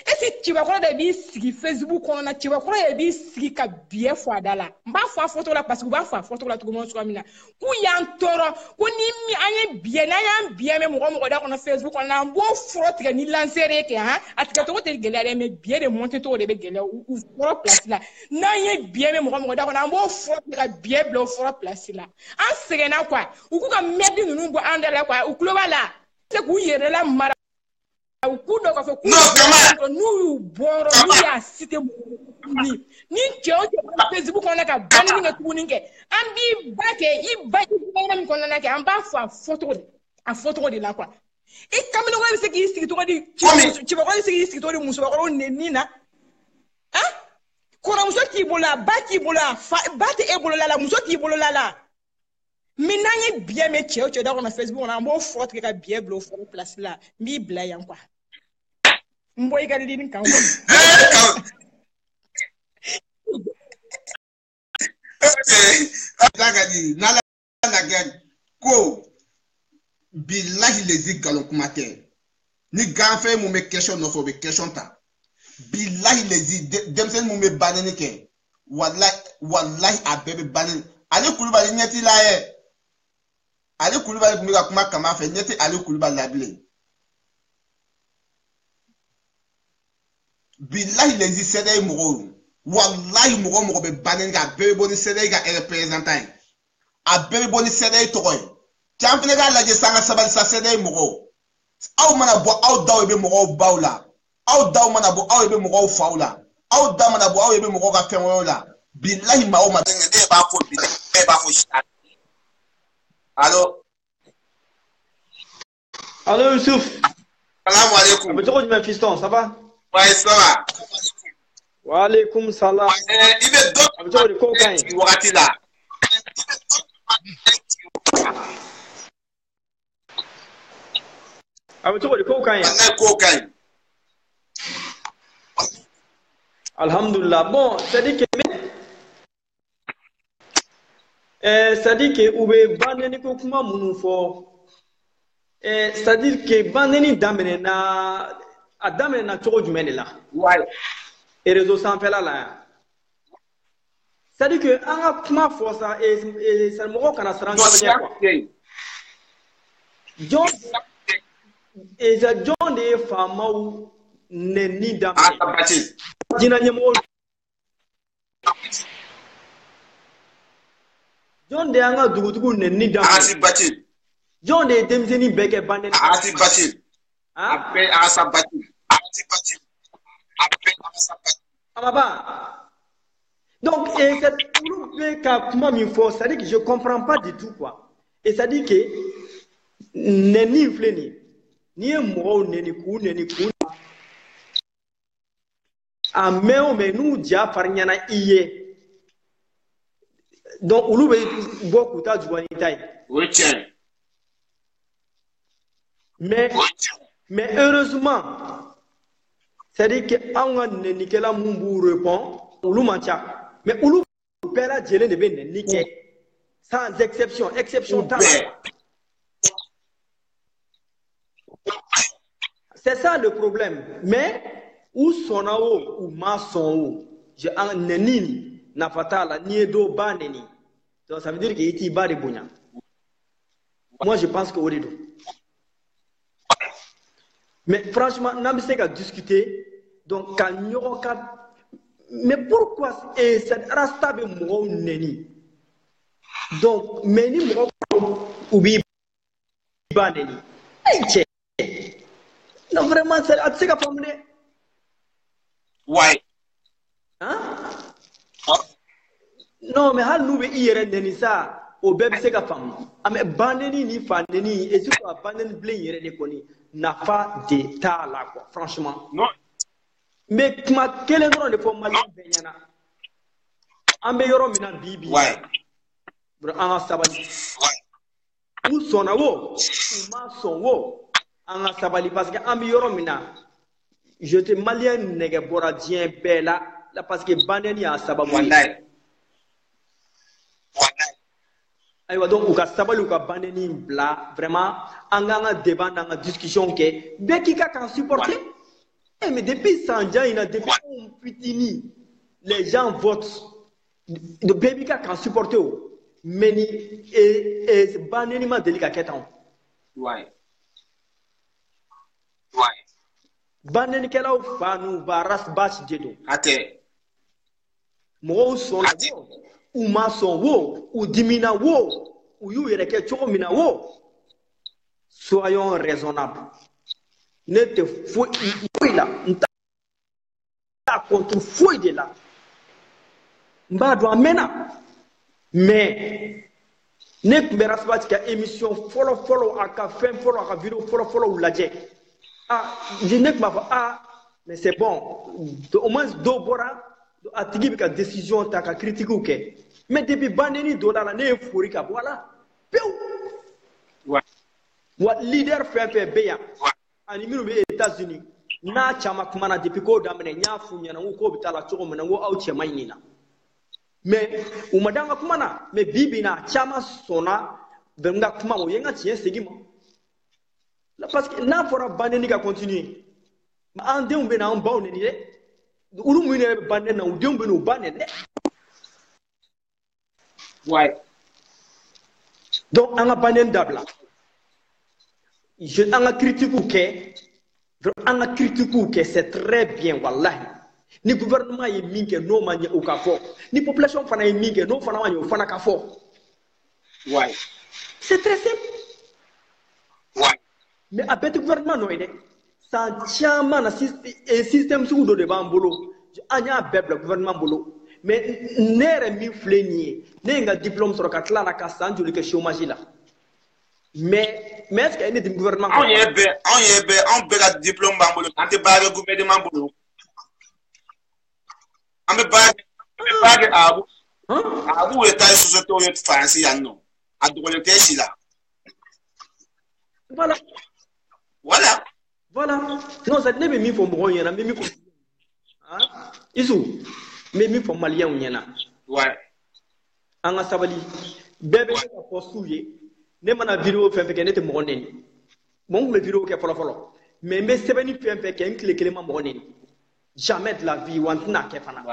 est-ce que cɛbakɔrɔ de b'i sigi Facebook kɔnɔna cɛbakɔrɔ de b'i sigi ka biɲɛ fɔ a da la n b'a fɔ a fɔcogo la parce que u b'a fɔ a fɔcogo la cogoya min na k'u y'an tɔɔrɔ ko ni an ye biɲɛ n'an y'an biɲɛ mɛn mɔgɔ da kɔnɔ Facebook kɔnɔ an b'o fɔlɔ tigɛ ni lansere ye kɛ a tigɛcogo tɛ gɛlɛya dɛ mais biɲɛ de monter cogo de bɛ gɛlɛya u fɔlɔ place la n'an ye biɲɛ mɛn mɔgɔ da kɔnɔ an b'o fɔlɔ tigɛ ka biɲɛ bila o fɔlɔ place la an sɛgɛnna quoi u k'u ka mɛdi ninnu bɔ an da la quoi u tulo b'a la se k'u yɛrɛ la mara u k'u dɔn k'a fɔ k'u n'u y'u bɔra n'u y'a cité ni cɛ o cɛ Facebook kɔnɔna ka banni kɛ tuguni kɛ an b'i ba kɛ i ba min kɔnɔna kɛ an b'a fɔ a fɔcogo de la quoi i kamalenkɔrɔ bɛ se k'i sigi cogo di cɛbakɔrɔ bɛ se k'i sigi cogo di musokɔrɔbaw nɛni na kɔrɔmuso t'i bolo la ba t'i bolo la ba tɛ e bolo la muso t'i bolo la mais n'an ye biɲɛ mɛn cɛ o cɛ da kɔnɔ Facebook kɔnɔ an b'o fɔlɔ tigɛ ka biɲɛ bila o fɔlɔ place la n b'i bila yan quoi n bɔ i ka lini kan ko bilahi lezi galon kuma tɛ ni ganfɛn mun bɛ question nɔfɛ o bɛ question ta bilahi lezi denmisɛnnin mun bɛ banni kɛ walahi a bɛɛ bɛ banni ale Kulibali ɲɛ t'i la yɛ ale Kulibali tun bɛ ka kuma Kama fɛ ɲɛ tɛ ale Kulibali la bilen bilahi lezi sɛdɛ mɔgɔw wallahi mɔgɔ bɛ banni kɛ a bɛɛ bɛ bɔ ni sɛdɛ ka représentant ye a bɛɛ bɛ bɔ ni sɛdɛ tɔgɔ ye can fana k'a lajɛ san ka sabali sa sɛdɛ mɔgɔw aw mana bɔ aw daw bɛ mɔgɔw baw la aw daw mana bɔ aw bɛ mɔgɔw faw la aw da mana bɔ aw bɛ mɔgɔw ka fɛn wɛrɛw la bilahi maa o maa ne b'a fɔ bilahi ne b'a fɔ sita allo Youssouf. Salam alaikum. Mais tu crois que tu fiston, ça va? Ouais, ça va. Wa alaikum salam. Il est d'autres. Tu crois que cocaïne. Tu vois là. Tu crois que cocaïne. Cocaïne. Alhamdulillah. Bon, c'est-à-dire que C'est-à-dire que ou be bandeni ko kuma munu fo c'est-à-dire que bandeni damene na a damene na cogo jumɛn de la et réseau sanfɛla la yan c'est-à-dire que an ka kuma fɔ sa mɔgɔw kana siran ɲɔgɔn ɲɛ quoi jɔn de ye faamaw nɛni daminɛ jinɛ ɲɛmɔgɔw jɔn de y'an ka dugutigiw nɛni daminɛ jɔn de ye denmisɛnnin bɛɛ kɛ bandeni amaba donc olu bɛ ka kuma min fɔ c'est-à-dire que je comprends pas du tout quoi et c'est-à-dire que nɛni filɛ nin n'i ye mɔgɔw nɛni k'u a mɛn o mɛn n'u ja fari ɲɛna i ye donc olu bɛ bɔ k'u ta juguya ni ta ye o ye tiɲɛ mais heureusement c'est-à-dire que anw ka nɛnikɛla mun b'u répond olu man ca mais olu bɛɛ lajɛlen de bɛ nɛni kɛ sans exception t'a la c'est ça le problème mais u sɔnna o u ma sɔn o nɛni nafa t'a la n'i ye dɔ ba nɛni donc ça veut dire que i t'i ba de bonya moi je pense que o de don mais franchement n'an bɛ se ka discuter donc ka ɲɔgɔn ka mais pourquoi rasta bɛ mɔgɔw nɛni donc mais ni mɔgɔw u b'i ba nɛni ayi cɛ non vraiment a tɛ se ka faamu dɛ non mais hali n'u bɛ i yɛrɛ nɛni sa o bɛɛ bɛ se ka faamu mais bandeni ni fa nɛni et surtout a bandeni bilen yɛrɛ de kɔni nafa de t'a la quoi franchement non mais kuma kelen dɔrɔn de fɔ maliyɛn bɛɛ ɲɛna an bɛ yɔrɔ min na bi an ka sabali u sɔnna o u ma sɔn o an ka sabali parce que an bɛ yɔrɔ min na je te maliyɛn nɛgɛ bɔra diɲɛ bɛɛ la parce que bandeni y'a sababu ye ayiwa donc u ka sabali u ka bandeni bila vraiment an k'an ka débat n'an ka discussion kɛ bɛɛ k'i ka kan supporter mais depuis sanjan in na depuis anw fitini les gens votent bɛɛ b'i ka kan supporter o mais ni bandeni ma deli ka kɛ tan bandenikɛlaw fa n'u ba race basi de don mɔgɔw sɔnna wo u ma sɔn wo u dimina wo u y'u yɛrɛ kɛ cogo min na wo soyons raisonnables ne tɛ foyi la n t'a contre foyi de la n b'a dɔn a mɛnna mais ne tun bɛ rasibati ka émission fɔlɔ a ka fɛn fɔlɔ a ka vidéo fɔlɔ lajɛ ne tun b'a fɔ mais c'est bon au moins dɔ bɔra a tigi bɛ ka décision ta ka critiquew kɛ mais depuis bandeni donna la ne ye fori ka bɔ a la pewu wa leader fɛn fɛn bɛ yan ani minnu bɛ États-Unis n'a caman kumana depuis k'o daminɛ n y'a f'u ɲɛna n ko k'o bɛ taa la cogo min na n ko aw cɛ man ɲi nin na mais u ma da n ka kuma na mais bi bi in na caman sɔnna n ka kuma ma u ye n ka tiɲɛ segin ma parce que n'a fɔra bandeni ka continuer an denw bɛ na an baw nɛni dɛ olu minnu yɛrɛ bɛ bandeni na u denw bɛ na u ba nɛni dɛ donc an ka bandeni dabila an ka critiquew kɛ c'est très bien wallahi ni gouvernement ye min kɛ n'o ma ɲɛ o ka fɔ ni population fana ye min kɛ n'o fana ma ɲɛ o fana ka fɔ c'est très simple mais a bɛɛ tɛ gouvernement nɔ ye dɛ san caman na système sugu dɔ de b'an bolo an y'a bɛɛ bila gouvernement bolo mais ne yɛrɛ min filɛ nin ye ne ye n ka diplôme sɔrɔ ka tila la ka san joli kɛ chômage la mais est-ce que ne tɛ gouvernement anw bɛɛ ka diplôme b'an bolo an tɛ baara kɛ gouvernement bolo an bɛ baara kɛ arabu ye taille société ye faransi yan nɔ a dogolen tɛ si la voilà non ça ne bɛ min fɔ mɔgɔw ɲɛna n bɛ min fɔ Isu n bɛ min fɔ maliyɛnw ɲɛna an ka sabali bébé ka postuye ne mana vidéo fɛn fɛn kɛ ne tɛ mɔgɔ neni bon kun bɛ vidéo kɛ fɔlɔ fɔlɔ mais n bɛ sɛbɛnni fɛn fɛn kɛ n tile kelen ma mɔgɔ neni jamais de la vie wa n tɛna kɛ fana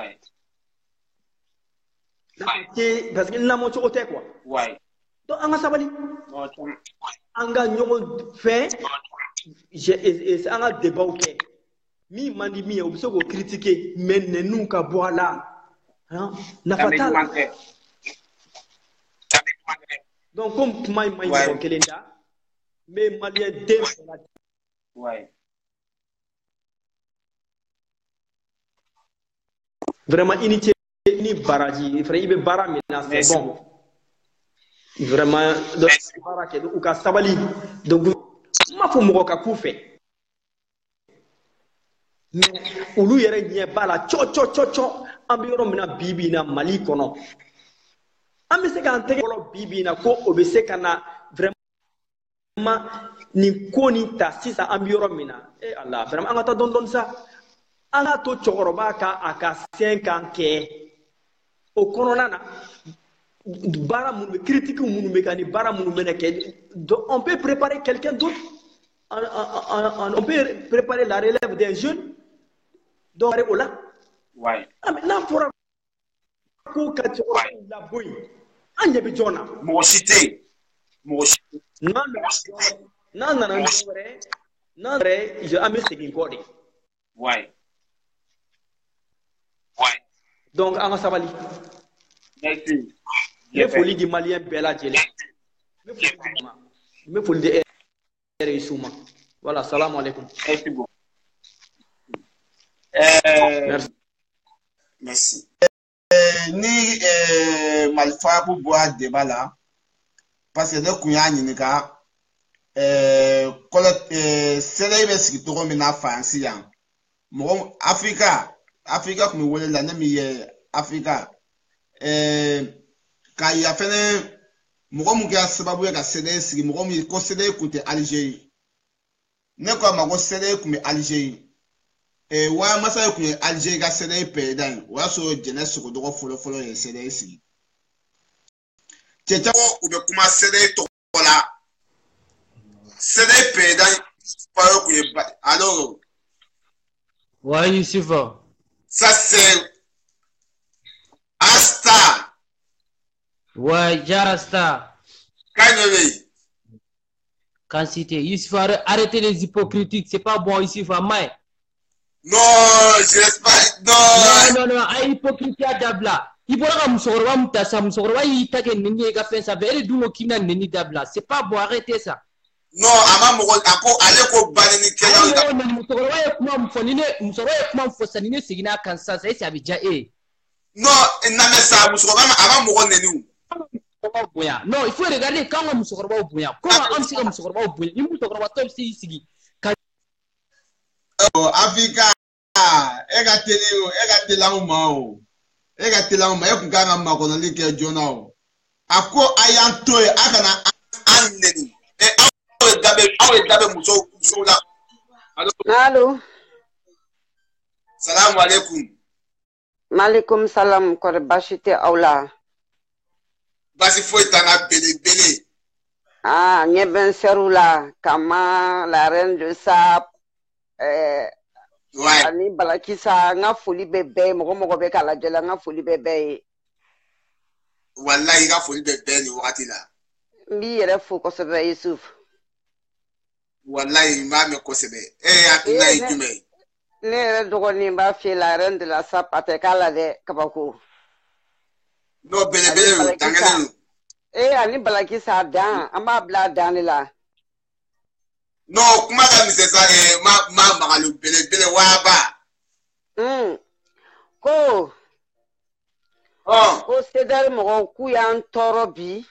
parce que lamɔ cogo tɛ quoi donc an ka sabali an ka ɲɔgɔn fɛn an ka débat kɛ min man di min ye u bɛ se k'o critiquer mais nɛniw ka bɔ a la nafa t'a la donc comme kuma in ma ɲi mɔgɔ kelen da n bɛ maliyɛn den bɛɛ la vraiment unité ni baraji frère i bɛ baara min na c'est bon vraiment donc baara kɛ u ka sabali donc n m'a fɔ mɔgɔ ka k'u fɛ mais olu yɛrɛ ɲɛ b'a la cɔ an bɛ yɔrɔ min na bi bi in na Mali kɔnɔ an bɛ se k'an tɛgɛ fɔlɔ bi bi in na ko o bɛ se ka na vraiment nin ko nin ta sisan an bɛ yɔrɔ min na Allah vraiment an ka taa dɔɔni dɔɔni sa an k'a to cɛkɔrɔba ka a ka sɛn kan kɛ o kɔnɔna na baara minnu bɛ critique minnu bɛ kɛ ni baara minnu bɛ kɛ on peut préparer quelqu'un d'autre on peut préparer la relève des jeunes donc o la n'a fɔra ko ka cɛkɔrɔba labɔ yen an ɲɛ bɛ jɔn na mɔgɔ si tɛ yen n'a nana ni wɛrɛ n'an yɛrɛ an bɛ segin kɔ de donc an ka sabali n bɛ foli di maliyɛn bɛɛ lajɛlen n bɛ foli di RSU ma voilà salamu alaikum merci ni Malifa bu bɔ a débat la parce que ne kun y'a ɲininka sɛnɛ bɛ sigi cogo min na faransi yan mɔgɔ Afrika kun bɛ wele la ne min ye Afrika ka ya fɛnɛ mɔgɔ mun kɛra sababu ye ka sɛnɛ sigi mɔgɔ min ko sɛnɛ kun tɛ Algérie ne ko a ma ko sɛnɛ kun bɛ Algérie wa masa kun ye Algérie ka sɛnɛ président o y'a sɔrɔ jɛnɛ sogodɔgɔ fɔlɔ ye sɛnɛ sigi cɛcɛ ko u bɛ kuma sɛnɛ tɔgɔ la sɛnɛ président fɔlɔ kun ye alors ouais Youssoufa ça c'est Asta. Ouais, Jarasta. Kanyere. Quand c'était, Youssoufa, arrêtez les hypocritiques, c'est pas bon Youssoufa, mais. Non, je laisse pas. Non. Non, ay hypocrite à dabla. Il faut que Moussorwa Moutassa, Moussorwa, il t'a gagné, il a fait ça, il doit qu'il neni dabla. C'est pas bon, arrêtez ça. Non, ama moko ako aleko baneni kela. Non, Moussorwa est comment m'fonine, Moussorwa est comment m'fonine, c'est qu'il a cancer, ça, c'est déjà Non, n'a ça, Moussorwa, ama moko neni. Non, il faut regarder quand on Moussorwa au bouillon. Comment on sait Moussorwa au bouillon? Il Moussorwa top c'est ici. Africa, ega tela umao. Ega tela umao, ega kunganga makono like jonao. Ako ayantoe, akana aneni. Awe dabe musola. Allô. Salam alaikum. Malikum salam kore bashite aula. Basi foi tanga bele. Ah, nyeben serula kama la reine de sap. Ouais. Ani balakisa nga foli bebe mogo be kala jela nga foli bebe. Wallahi nga foli bebe ni wakati la. Mbi yere fo ko sebe Yusuf. Wallahi ma me ko sebe. Akina itume. Ne yere dogoni ba fi la reine de la sap ate kala de kabako. No bele tangene. Ani balakisa dan amba bla dan la. No, kuma ka misesa ma magalu bele waba. Ko. Ko sedar mo ku yan toro bi.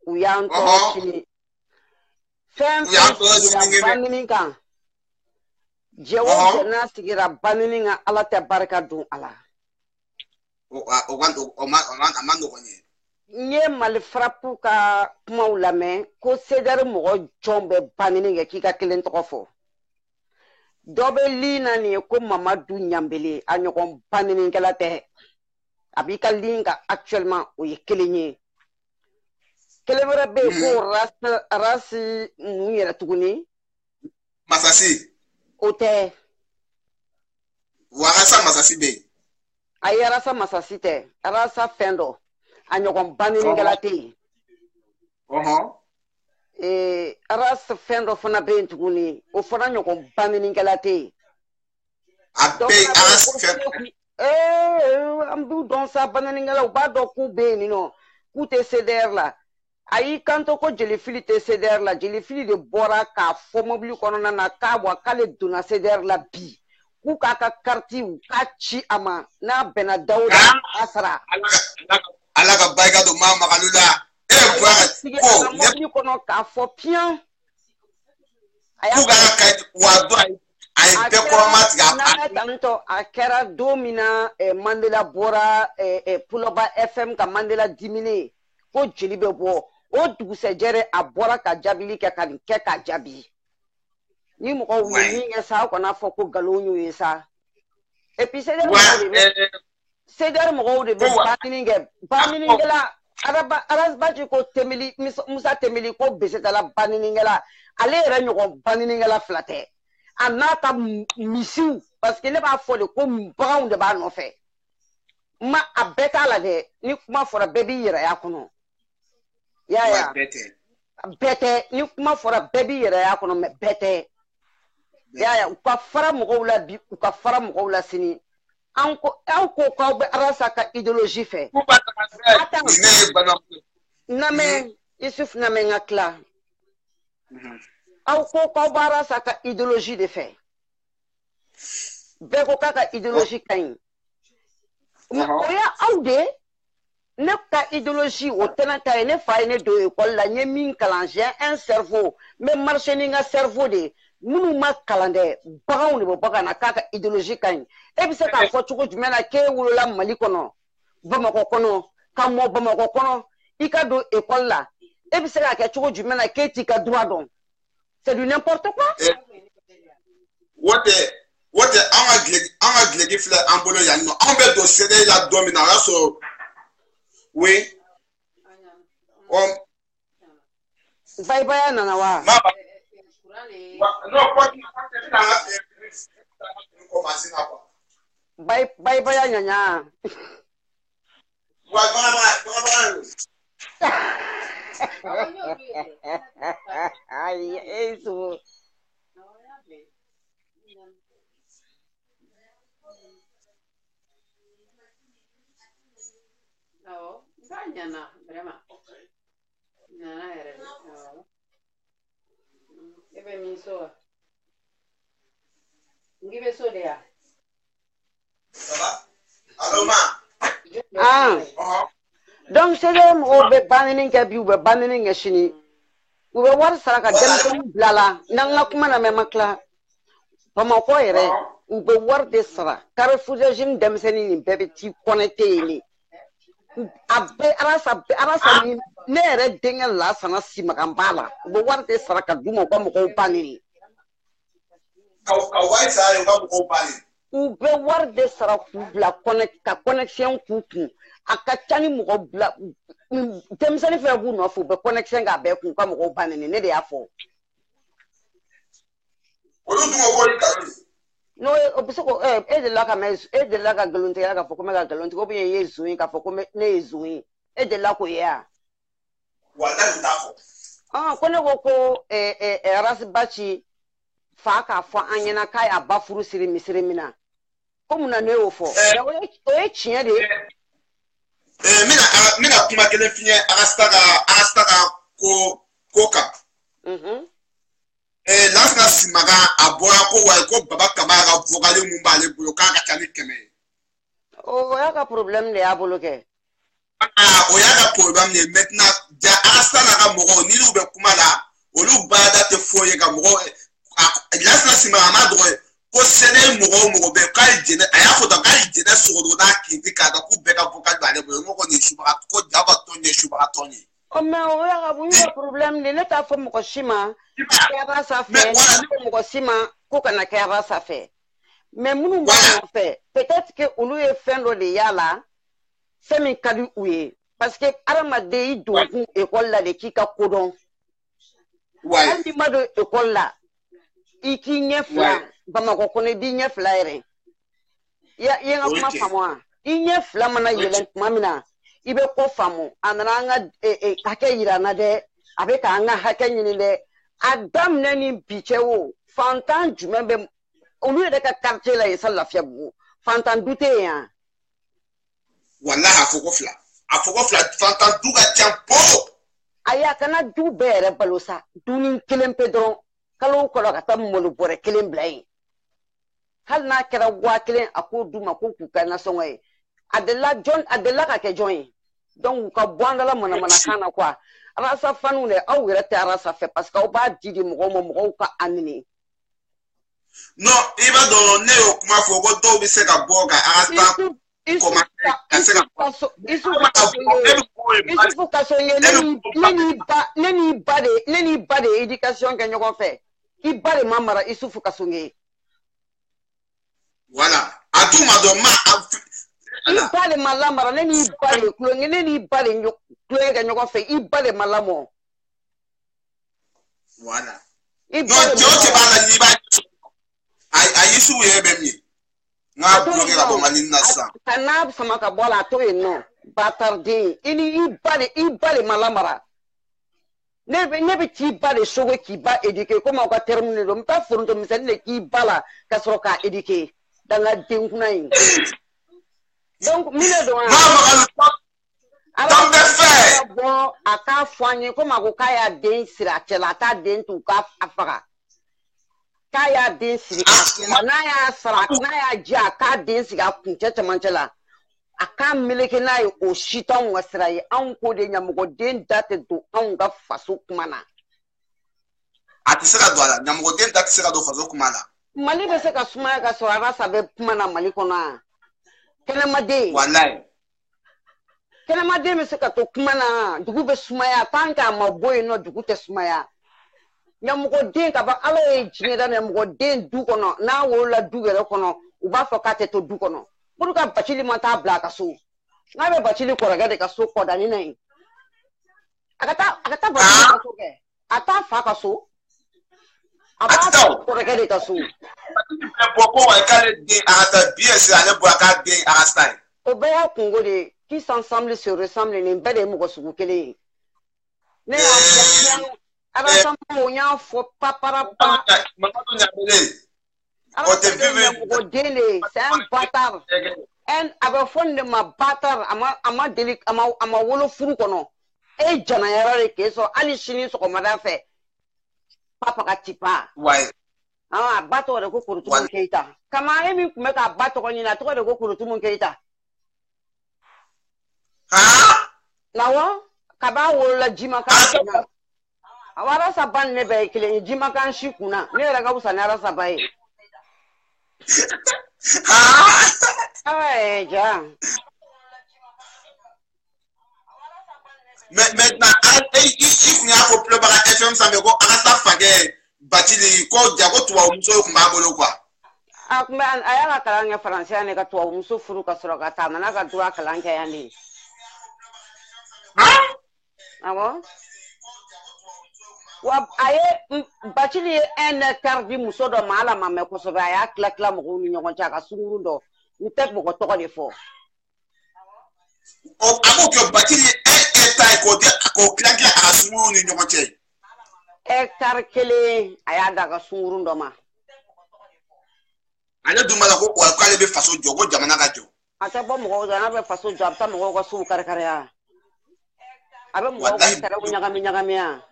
U yan toro kini. Fem banini kan. Jewo na sigira banini nga ala te baraka dun ala. O amando konye. Nye mali frapu ka kuma ulame ko sedar mo jombe banini nga kika kelen tokofo. Dobe lina ni ko Mamadou Nyambele anyokon banini kala te. Abika linga actuellement o ye kelenye. Kelevere be ko rasi nu yɛrɛ tuguni. Masasi. O tɛ. Wa arasa masasi be. Ayi arasa masasi tɛ. Arasa fɛn dɔ. A ɲɔgɔn baninikɛla tɛ yen. Arasa fɛn dɔ fana be yen tuguni. O fana ɲɔgɔn baninikɛla tɛ yen. A be arasa fɛn. An b'u dɔn sa baninikɛla u b'a dɔn k'u be yen nɔ. K'u tɛ CDR la. Ayi kanto ko jelifili tɛ CDR la. Jelifili de bɔra k'a fɔ mobili kɔnɔna na k'a bɔ k'ale donna CDR la bi. K'u k'a ka carte k'a ci a ma n'a bɛnna Dawuda a sara. Ala ka barika don maa magalu la. Sigi a ka mobili kɔnɔ k'a fɔ piyan. K'u ka wa dɔn a ye bɛɛ kɔrɔma tigɛ a kɛra don min na Mandela bɔra Puloba FM ka Mandela dimine ko jeli bɛ bɔ. O dugusɛjɛ a bɔra ka jaabili kɛ ka nin kɛ ka jaabi. Ni mɔgɔw ye min kɛ sa, aw kana fɔ ko nkalon y'o ye sa. Et puis CDR mɔgɔw de bɛ banini kɛ. Baninikɛla Arasbachi ko Temeli Musa Temeli ko Besetala baninikɛla. Ale yɛrɛ ɲɔgɔn baninikɛla fila tɛ. A n'a ka misiw parce que ne b'a fɔ de ko baganw de b'a nɔfɛ. Ma a bɛɛ t'a la dɛ. Ni kuma fɔra bɛɛ b'i yɛrɛ y'a kɔnɔ. Ya bɛɛ tɛ ni kuma fɔra bɛɛ b'i yɛrɛ y'a kɔnɔ mais bɛɛ tɛ. Ya u ka fara mɔgɔw la bi u ka fara mɔgɔw la sini. Aw ko k'aw bɛ Arasa ka idéologie fɛ. Namɛ Yusuf namɛ n ka tila. Aw ko k'aw bɛ Arasa ka idéologie de fɛ. Bɛɛ ko k'a ka idéologie ka ɲi. O ye aw de. Ne ka idéologie o tɛna ta ye ne fa ye ne don école la n ye min kalan j'ai un cerveau n bɛ marcher ni n ka cerveau de minnu ma kalan dɛ baganw de bɛ bɔ ka na k'a ka idéologie ka ɲi e bɛ se k'a fɔ cogo jumɛn na k'e wolola Mali kɔnɔ Bamakɔ kɔnɔ ka mɔ Bamakɔ kɔnɔ i ka don école la e bɛ se k'a kɛ cogo jumɛn na k'e t'i ka droit dɔn c'est du n'importe quoi. O tɛ an ka gileki filɛ an bolo yan nɔ anw bɛ don CDI la don min na o y'a sɔrɔ. Oui. Baya nana wa? Baya nyanya. Ay, eso. No, Nyana, vraiment. Nyana era. Ebe miso. Ngibe so dia. Allô ma. Donc c'est dem o be banning ke bi o be banning ke shini. O be war sara ka dem ko blala nanga kuma na me makla. Bamako yere o be war de sara. Carrefour jim dem seni ni bebe ti connecté ni. Abe arasa ni ne yɛrɛ denkɛ la sana si makan b'a la u bɛ wari de sara ka d'u ma u ka mɔgɔw banni ka wari sara u ka mɔgɔw banni u bɛ wari de sara k'u bila ka connexion k'u kun a ka ca ni mɔgɔ bila denmisɛnnin fɛn b'u nɔfɛ u bɛ connexion k'a bɛɛ kun u ka mɔgɔw banni ne de y'a fɔ. olu dun ko k'olu kalon. No, o bɛ se ko e de la ka nkalon tigɛ k'a fɔ ko n bɛ ka nkalon tigɛ ou bien e ye zon ye k'a fɔ ko ne ye zon ye e de la k'o ye wa. Walahi t'a fɔ. Ko ne ko ko Arasbachi fa k'a fɔ an ɲɛna k'a y'a ba furu siri misiri min na ko mun na ne y'o fɔ o ye tiɲɛ de ye. N bɛna kuma kelen f'i ye Arasta ka ko kan. Lansana Simaga a bɔra ko wa ko Baba Kamara ka vocal mun b'ale bolo k'a ka ca ni 100 ye. O y'a ka problème de y'a bolo kɛ. O y'a ka problème de ye maintenant ja Arasta n'a ka mɔgɔw n'olu bɛ kuma la olu baada tɛ foyi ye ka mɔgɔw Lansana Simaga a ma dɔgɔ ye ko sɛnɛ mɔgɔw bɛ k'a ye jɛnɛ a y'a fɔ tan k'a ye jɛnɛ sogo n'a kinti k'a kan k'u bɛɛ ka vocal b'ale bolo n ko nin subaga ko Jaba tɔn ye subaga tɔn ye. Mais o y'a ka problème de ne t'a fɔ mɔgɔ si ma kɛ Arasa fɛ ne ko mɔgɔ si ma ko kana kɛ Arasa fɛ mais minnu b'a nɔfɛ peut-être que olu ye fɛn dɔ de y'a la fɛn min ka di u ye parce que adamaden i donkun école la de k'i ka kodɔn hali n'i ma don école la i k'i ɲɛ fila Bamakɔ kɔnɔ i b'i ɲɛ fila yɛrɛ i ye n ka kuma faamu wa i ɲɛ fila mana yɛlɛn tuma min na i bɛ ko faamu a nana an ka hakɛ yira an na dɛ a bɛ k'an ka hakɛ ɲini dɛ a daminɛ ni bi cɛ o fantan jumɛn bɛ olu yɛrɛ ka quartier la yen sa Lafiyabugu fantan du tɛ yen yan wallahi a fɔ ko fila fantan du ka ca po ayi a kana du bɛɛ yɛrɛ balo sa duni kelen pe dɔrɔn kalo o kalo ka taa malo bɔrɛ kelen bila yen hali n'a kɛra 1000 a k'o d'u ma ko k'u ka nasɔngɔ ye a delila ka kɛ jɔn ye donc u ka bɔ an dala manamanakan na quoi arasa faniw dɛ aw yɛrɛ tɛ arasa fɛ parce que aw b'a di mɔgɔw ma mɔgɔw ka amini non i b'a dɔn ne y'o kuma fɔ ko dɔw bɛ se ka bɔ ka arasa Isufu Kasonye ne ni ba de éducation kɛ ɲɔgɔn fɛ i ba de ma mara Isufu Kasonye voilà a tu ma dɔn ma i ba de ma lamara ne ni ba de kulonkɛ ne ni ba de kulonkɛ kɛ ɲɔgɔn fɛ i ba de ma lamɔ voilà non cɛ b'a la ni b'a a Isufu yɛrɛ bɛ min n'a bloqué ka bɔ Mali na sisan kana sama ka bɔ la a to yen nɔ batarden i ni i ba de ma lamara ne bɛ t'i ba de sogo k'i ba éduquer comme aw ka terme de don n bɛ taa foronto misɛnnin de k'i ba la ka sɔrɔ k'a éduquer dans la denkuna in donc min de don ala bɔ a k'a fɔ an ye comme a ko k'a y'a den siri a cɛ la a t'a den to k'a faga k'a y'a den siri a cɛ la n'a y'a sara n'a y'a ji a k'a den sigi a kuncɛ cɛmancɛ la a k'a meleke n'a ye o si t'anw ka sira ye anw ko de ɲamɔgɔden da tɛ don anw ka faso kuma na a tɛ se ka don a la ɲamɔgɔden da tɛ se ka don faso kuma la Mali bɛ se ka sumaya ka sɔrɔ arasa bɛ kuma na Mali kɔnɔ yan kɛnɛmaden wallahi kɛnɛmaden bɛ se ka to kuma na dugu bɛ sumaya tant que a ma bɔ yen nɔ dugu tɛ sumaya ɲamɔgɔden ka ban ala ye diɲɛ da ɲamɔgɔden du kɔnɔ n'a wolola du yɛrɛ kɔnɔ u b'a fɔ k'a tɛ to du kɔnɔ pour que Bacili ma taa bila a ka so n'a bɛ Bacili kɔrɔkɛ de ka so kɔdani na yen a ka taa Bacili ka so kɛ a t'a fa ka so a b'a fa kɔrɔkɛ de ka so bɔ ko wa k'ale den a ka taa BS ale bɔ a k'a den a ka sa ye o bɛɛ y'a kungo de ye qui s'ensemble se ressemble nin bɛɛ de ye mɔgɔ sugu kelen ye ne y'a fɔ Alassane o y'a fɔ paparapa Alassane ɲamɔgɔden de ye c'est un bâtard a bɛ fɔ nin de ma bâtard a ma deli a ma wolo furu kɔnɔ e janayara de k'e sɔrɔ hali sini sɔgɔmada fɛ papa ka tipa a ba tɔgɔ de ko Korotumu Keyita kama e min tun bɛ k'a ba tɔgɔ ɲini a tɔgɔ de ko Korotumu Keyita awɔ kaba wolola Jimakan kunna awɔ Arasa ba ni ne bɛɛ ye kelen ye Jimakan si kunna ne yɛrɛ ka wusa ni Arasa ba ye ja maintenant i kun y'a fɔ Tulobaga FM sanfɛ ko Arasa fakɛ Bacili ko jago tubabumuso kun b'a bolo quoi a tun bɛ a y'a ka kalan kɛ faransɛ ne ka tubabumuso furu ka sɔrɔ ka taa a nana ka droit kalan kɛ yan de awɔ wa a ye Bacili ye 1 hectare di muso dɔ ma ala ma mɛn kosɛbɛ a y'a tila mɔgɔw ni ɲɔgɔn cɛ a ka sunguru dɔ n tɛ mɔgɔ tɔgɔ de fɔ a b'o kɛ Bacili ye 1 hectare k'o tila a ka sunguru ni ɲɔgɔn cɛ hectare 1 a y'a da a ka sunguru dɔ ma ale dun b'a la ko k'ale bɛ faso jɔ ko jamana ka jɔ a tɛ bɔ mɔgɔw la n'a bɛ faso jɔ a bɛ taa mɔgɔw ka sow kari-kariya a bɛ mɔgɔw ka terrain ɲagami yan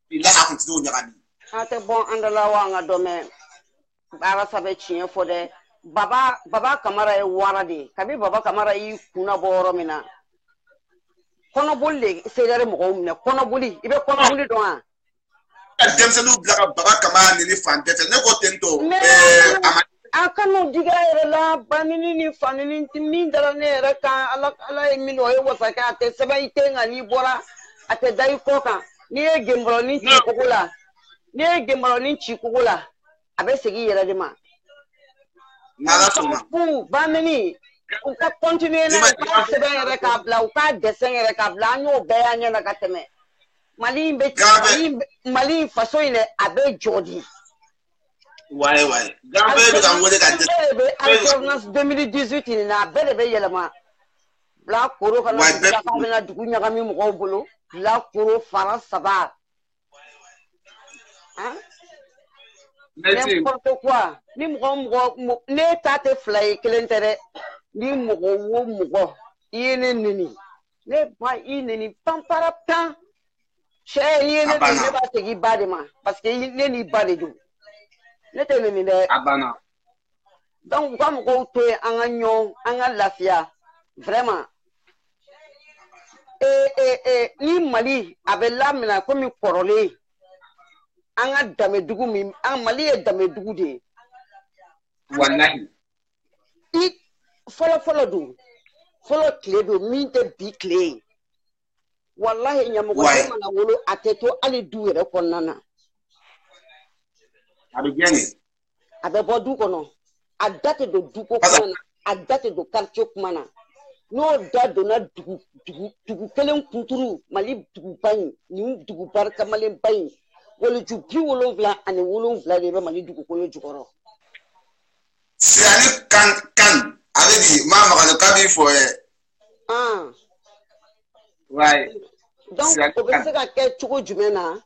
bilahi a kun tɛ t'o ɲagami a tɛ bɔ an dala wa an ka dɔ mɛn Arasa bɛ tiɲɛ fɔ dɛ Baba Kamara ye wara de ye kabi Baba Kamara y'i kunna bɔ yɔrɔ min na kɔnɔboli de sera mɔgɔw minɛ kɔnɔboli i bɛ kɔnɔboli dɔn wa denmisɛnninw bila ka Baba Kamara nini fan bɛɛ fɛ ne ko ten tɔ a kan'o digi a yɛrɛ la banini ni fanini min dara ne yɛrɛ kan ala ye min o ye wasakɛ a tɛ sɛbɛn i tɛ nka n'i bɔra a tɛ da i kɔ kan n'i ye genbɔrɔnin ci kogo la a bɛ segin i yɛrɛ de ma banini u ka continuer na u ka sɛbɛn yɛrɛ k'a bila u ka dessin yɛrɛ k'a bila an y'o bɛɛ y'an ɲɛna ka tɛmɛ Mali in bɛ Mali faso in dɛ a bɛ jɔ di ouais grand frère bɛ ka wele ka dessin alternance 2018 nin na a bɛɛ de bɛ yɛlɛma bila koro kana k'a bɛna dugu ɲagami mɔgɔw bolo bila koro fara 3 hein n'importe quoi ni mɔgɔ ne ta tɛ 2 ye kelen tɛ dɛ ni mɔgɔ wo mɔgɔ I ye ne neni ne ba I neni pampara pan cɛ I ye ne neni ne b'a segin ba de ma parce que ne ni ba de don ne tɛ neni dɛ donc u ka mɔgɔw to yen an ka ɲɔn an ka lafiya vraiment ni Mali a bɛ lamina komi kɔrɔlen an ka damedugu min an Mali ye damedugu de ye wallahi I fɔlɔ don fɔlɔ tile don min tɛ bi tile ye wallahi ɲɛmɔgɔ mana wolo a tɛ to hali du yɛrɛ kɔnɔna na a bɛ gɛn a bɛ bɔ du kɔnɔ a da tɛ don duko kuma na a da tɛ don quartier kuma na n'o da donna dugu kelen kunturu Mali duguba in nin dugu barikamalenba in woloju 77 de bɛ Mali dugukolo jukɔrɔ c'est kan avec dit ma magalo kabi fo ouais donc o bɛ se ka kɛ cogo jumɛn na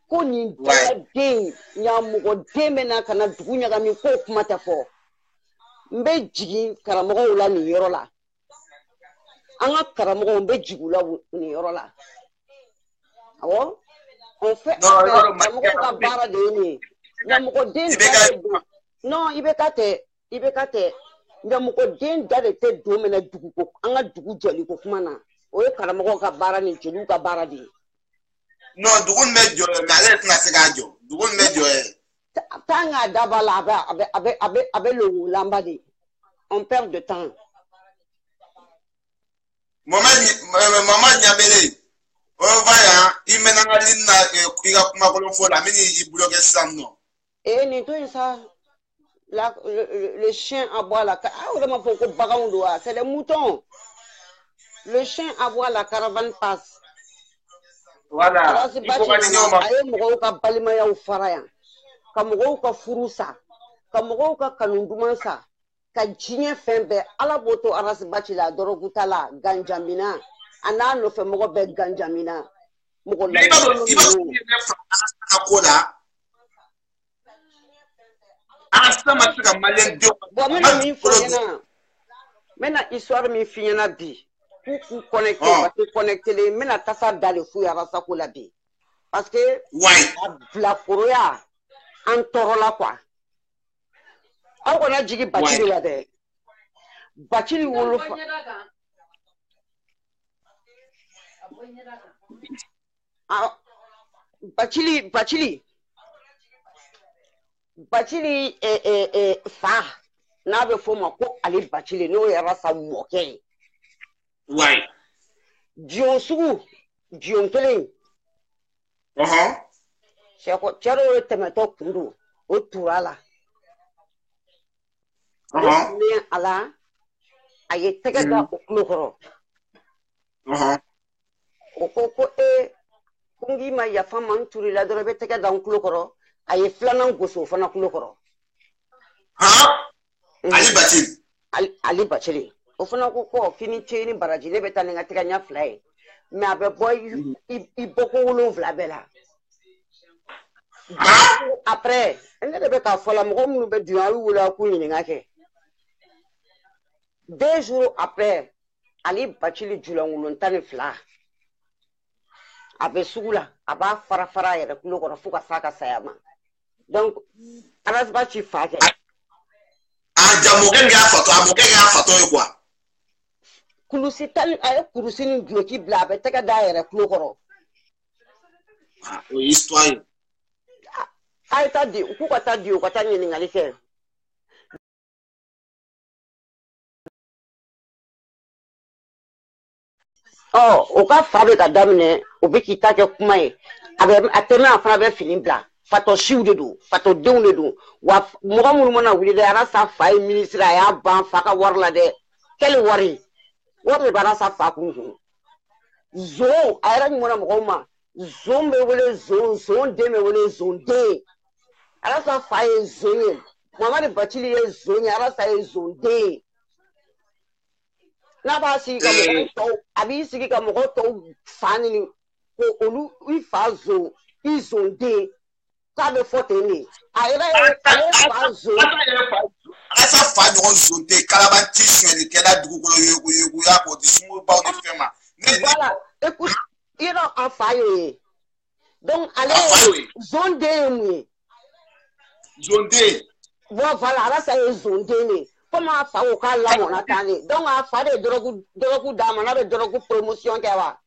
ko nin den ɲamɔgɔ den bɛ na ka na dugu ɲagami ko kuma tɛ fɔ n bɛ jigin karamɔgɔw la nin yɔrɔ la an ka karamɔgɔw n bɛ jigin u la nin yɔrɔ la awɔ en fait karamɔgɔw ka baara de ye nin ye ɲamɔgɔ den da de don non I bɛ ka tɛ ɲamɔgɔ den da de tɛ don minɛ duguko an ka dugu jɛliko kuma na o ye karamɔgɔw ka baara ni jeliw ka baara de ye non dugu in bɛ jɔ mais ale tɛna se k'a jɔ dugu in bɛ jɔ ye tant k'a daba la a bɛ longolanba de on perd de temps mama Ɲambele o va yan I mɛnna n ka ligne na I ka kumakolon fɔ la min I bloqué sisan nɔ nin to yen sa le chien aboie la o de ma fɔ ko baganw don wa c'est les moutons le chien aboie la caravane passe voilà il faut ka ɲɔgɔn ma a ye mɔgɔw ka balimayaw fara yan ka mɔgɔw ka furu sa ka mɔgɔw ka kanu duman sa ka diɲɛ fɛn bɛɛ ala b'o to arasibaci la dɔrɔguta la ganjamina a n'a nɔfɛ mɔgɔ bɛɛ ganjamina mɔgɔ la ko la arasta ma se ka malien denw bon n bɛna min fɔ ɲɛna n bɛna histoire min f'i ɲɛna bi k'u connecté parce que connecté le n bɛna tasa da de f'u ye arasa ko la bi parce que a bilakoroya an tɔɔrɔla quoi aw kana jigin Bacili la dɛ Bacili wolofa Bacili fa n'a bɛ f'o ma ko Ali Bacili n'o yɛrɛ sa mɔkɛ ye dion sugu dion kelen cɛ dɔw ye tɛmɛtɔ kun don o tura la ne ala a ye tɛgɛ da o tulo kɔrɔ o ko ko ko n k'i ma yafa ma n turila dɔrɔn I bɛ tɛgɛ da n tulo kɔrɔ a ye filanan gosi o fana tulo kɔrɔ Ali Bacili o fana ko k'i ni ce ni baraji ne bɛ taa ni n ka tɛgɛ ɲɛ 2 ye mais a bɛ bɔ I bɔko 7 bɛɛ la après ne de bɛ k'a fɔ la mɔgɔ minnu bɛ dunya a y'u wele a k'u ɲininka kɛ 2 jours après Ali Bacili julankolon 12 a bɛ sugu la a b'a fara fara a yɛrɛ tulo kɔrɔ fo ka s'a ka saya ma donc arasibaci fa kɛ mɔkɛ y'a fatɔ ye quoi kulusi tali a ye kurusi ni duloki bila a bɛ tɛgɛ da a yɛrɛ tulo kɔrɔ o ye histoire ye a ye taa di k'u ka taa di u ka taa ɲininkali kɛ o ka fa bɛ ka daminɛ o bɛ k'i ta kɛ kuma ye a tɛmɛ a fana bɛ fini bila fatɔsiw de don fatɔdenw de don wa mɔgɔ minnu mana wuli dɛ arasa fa ye ministre a y'a ban fa ka wari la dɛ quel wari wari bara sa fa kun zo ayra ni mona mo ma zo me wele zo de me wele zo de ala sa fa e zo ni Muhammad Bachili e zo ni ala sa e zo de na ba si ka mo to abi si ka mo to fani ni ko olu wi fa zo izo de ka be foteni ayra fa zo asa fa ɲɔgɔn zonte kalabanti suɲɛli kɛla dugukolo yuguya ko di sumubaw ni fɛn ma voilà écoute il a en faille donc allez zone D voilà ala ça est zone D comment fa o ka la mona tani donc a fa de drogu dama na de drogu promotion ke wa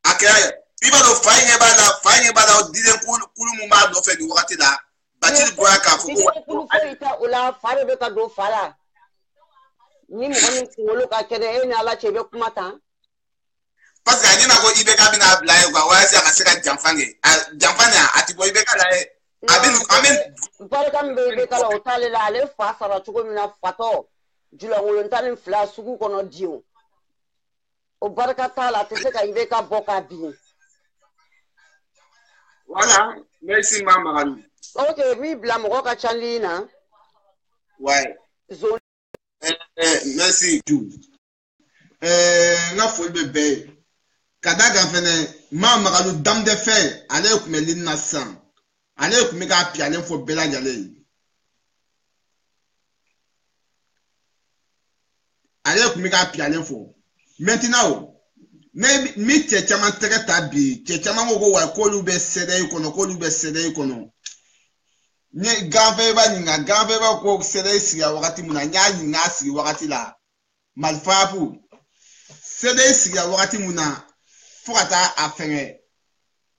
akaya iba do fa ɲɛ bala o diden kulu mun b'a nɔfɛ nin wagati la Bachili boya k'a fɔ ko o la fa de bɛ ka don fa la ni mɔgɔ min kunkolo ka kɛnɛ e ni ala cɛ bɛ kuma tan parce que a ɲɛna ko IBK bɛna bila ye quoi walasa a ka se ka janfa kɛ janfa nin a ti bɔ IBK la ye a bɛ barika min bɛ IBK la o t'ale la ale fa sara cogo min na fatɔ julankolon tan ni fila sugu kɔnɔ diw o barika t'a la a tɛ se ka IBK bɔ k'a bin voilà merci ma Magadou. Ok, mi bila mɔgɔ ka ca li na. Ouais. Zone. Merci tout. Nga foli bɛ bɛɛ ye. Ka da kan fɛnɛ ma Magadou dame de fer ale kun bɛ lini na sisan. Ale kun bɛ k'a piyalen fɔ bɛɛ lajɛlen ye. Ale kun bɛ k'a piyalen fɔ. Maintenant o. Ne mi cɛ caman tɛgɛ ta bi cɛ caman ko ko wa k'olu bɛ CEDEAO kɔnɔ k'olu bɛ CEDEAO kɔnɔ. Nye ganfɛ b'a ɲininka ganfɛ b'a ko CEDEAO sigi wagati mun na n y'a ɲininka a sigi wagati la Malifayapu CEDEAO sigi wagati mun na fo ka taa a fɛngɛ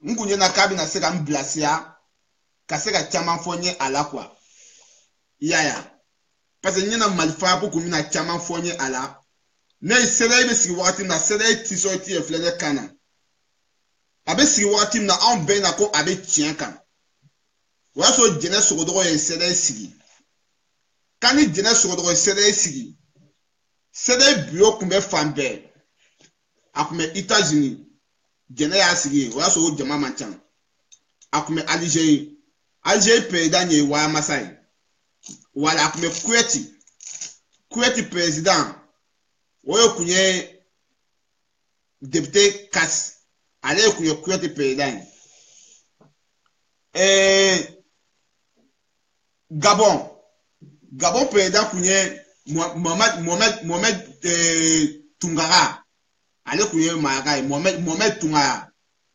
n kun ɲɛna k'a bɛna se ka n bilasira ka se ka caman fɔ n ye a la quoi i y'a ye parce que n ɲɛna Malifayapu kun bɛna caman fɔ n ye a la ne CEDEAO bɛ sigi wagati min na CEDEAO t-shirt ye filɛ ne kan na a bɛ sigi wagati min na anw bɛɛ na ko a bɛ tiɲɛ kan. O y'a sɔrɔ jɛnɛ sogodɔgɔ ye CEDEAO sigi kan ni jɛnɛ sogodɔgɔ ye CEDEAO sigi CEDEAO bureau kun bɛ fan bɛɛ a kun bɛ États-Unis jɛnɛ y'a sigi o y'a sɔrɔ o jama man ca a kun bɛ Algérie président ye Waya Massa ye wala a kun bɛ Kuwait président o ye kun ye député Kass ale kun ye Kuwait président ye. Gabon président kun ye Mohamed Tungara ale kun ye Mayaga ye Mohamed Tungara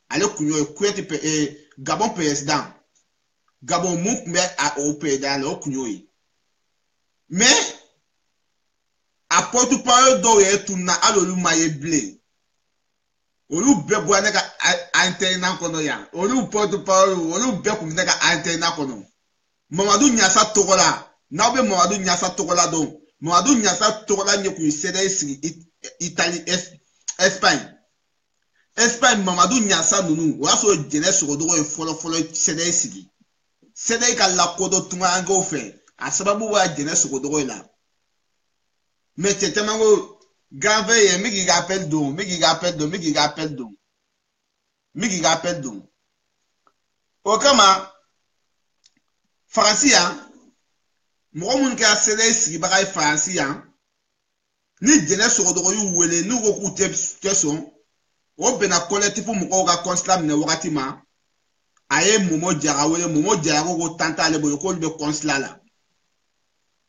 ale kun ye Kuwait Gabon président Gabon mun kun bɛ a o président la o kun y'o ye mais a porte-parole dɔw yɛrɛ tununa hali olu ma ye bilen olu bɛɛ bɔra ne ka antenne kɔnɔ yan olu porte-parole olu bɛɛ kun bɛ ne ka antenne kɔnɔ Mamadou Niassa tɔgɔ la n'aw bɛ Mamadou Niassa tɔgɔ la dɔn Mamadou Niassa tɔgɔ la ɲɛ kun ye CEDEAO sigi Italie Espagne Mamadou Niassa ninnu o y'a sɔrɔ jɛnɛ sogodɔgɔ ye fɔlɔ CEDEAO sigi CEDEAO ka lakodɔn tungarankew fɛ a sababu b'a jɛnɛ sogodɔgɔ ye la mais cɛ caman ko ganfɛ ye mi k'i ka appel don o kama Faransi yan mɔgɔ minnu kɛra CEDEAO sigibaga ye Faransi yan ni jɛnɛ sogodɔgɔ y'u wele n'u ko k'u tɛ sɔn o bɛnna collectif mɔgɔw ka consulat minɛ wagati ma a ye Momo Diarra wele Momo Diarra ko tan t'ale bolo k'olu bɛ consulat la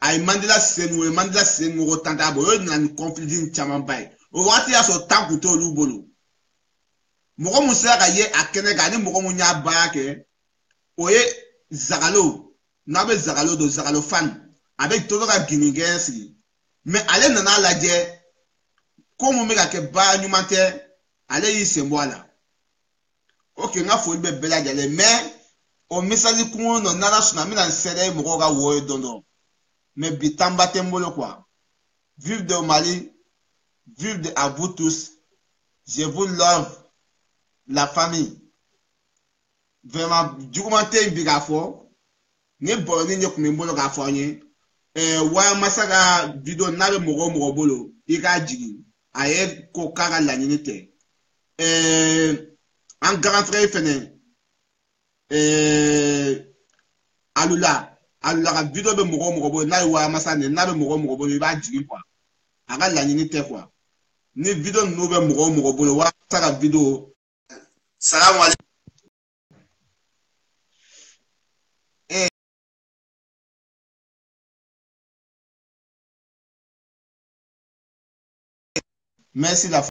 a ye Mandela Cissé wele Mandela Cissé ko tan t'a bolo o nana ni conflit camanba ye o wagati y'a sɔrɔ tan kun t'olu bolo mɔgɔ mun sera ka ye a kɛnɛ kan ni mɔgɔ mun y'a baara kɛ o ye Zagalo n'a bɛ Zagalo don Zagalo fan a bɛ to ka giringɛn sigi mais ale nana lajɛ ko mun bɛ ka kɛ baara ɲuman tɛ ale y'i sen bɔ a la ok n ka foli bɛ bɛɛ lajɛlen mais o misali kungo nɔ n'ala sɔnna n bɛna n sɛdɛ mɔgɔw ka wo ye dɔɔnin mais bi tanba tɛ n bolo quoi vive de Mali vive de à vous tous je vous love la famille vraiment juguman tɛ yen bi k'a fɔ ni bɔrɔni ɲɛ kun bɛ n bolo k'a fɔ an ye Waya Massa ka video n'a bɛ mɔgɔ bolo i k'a jigin a ye ko k'a ka laɲini tɛ an grand frère fɛnɛ Alula ka video bɛ mɔgɔ bolo n'a ye Waya Massa n'a bɛ mɔgɔ bolo i b'a jigin quoi a ka laɲini tɛ quoi ni video ninnu bɛ mɔgɔ bolo Waya Massa ka video salamu alaikum. Merci la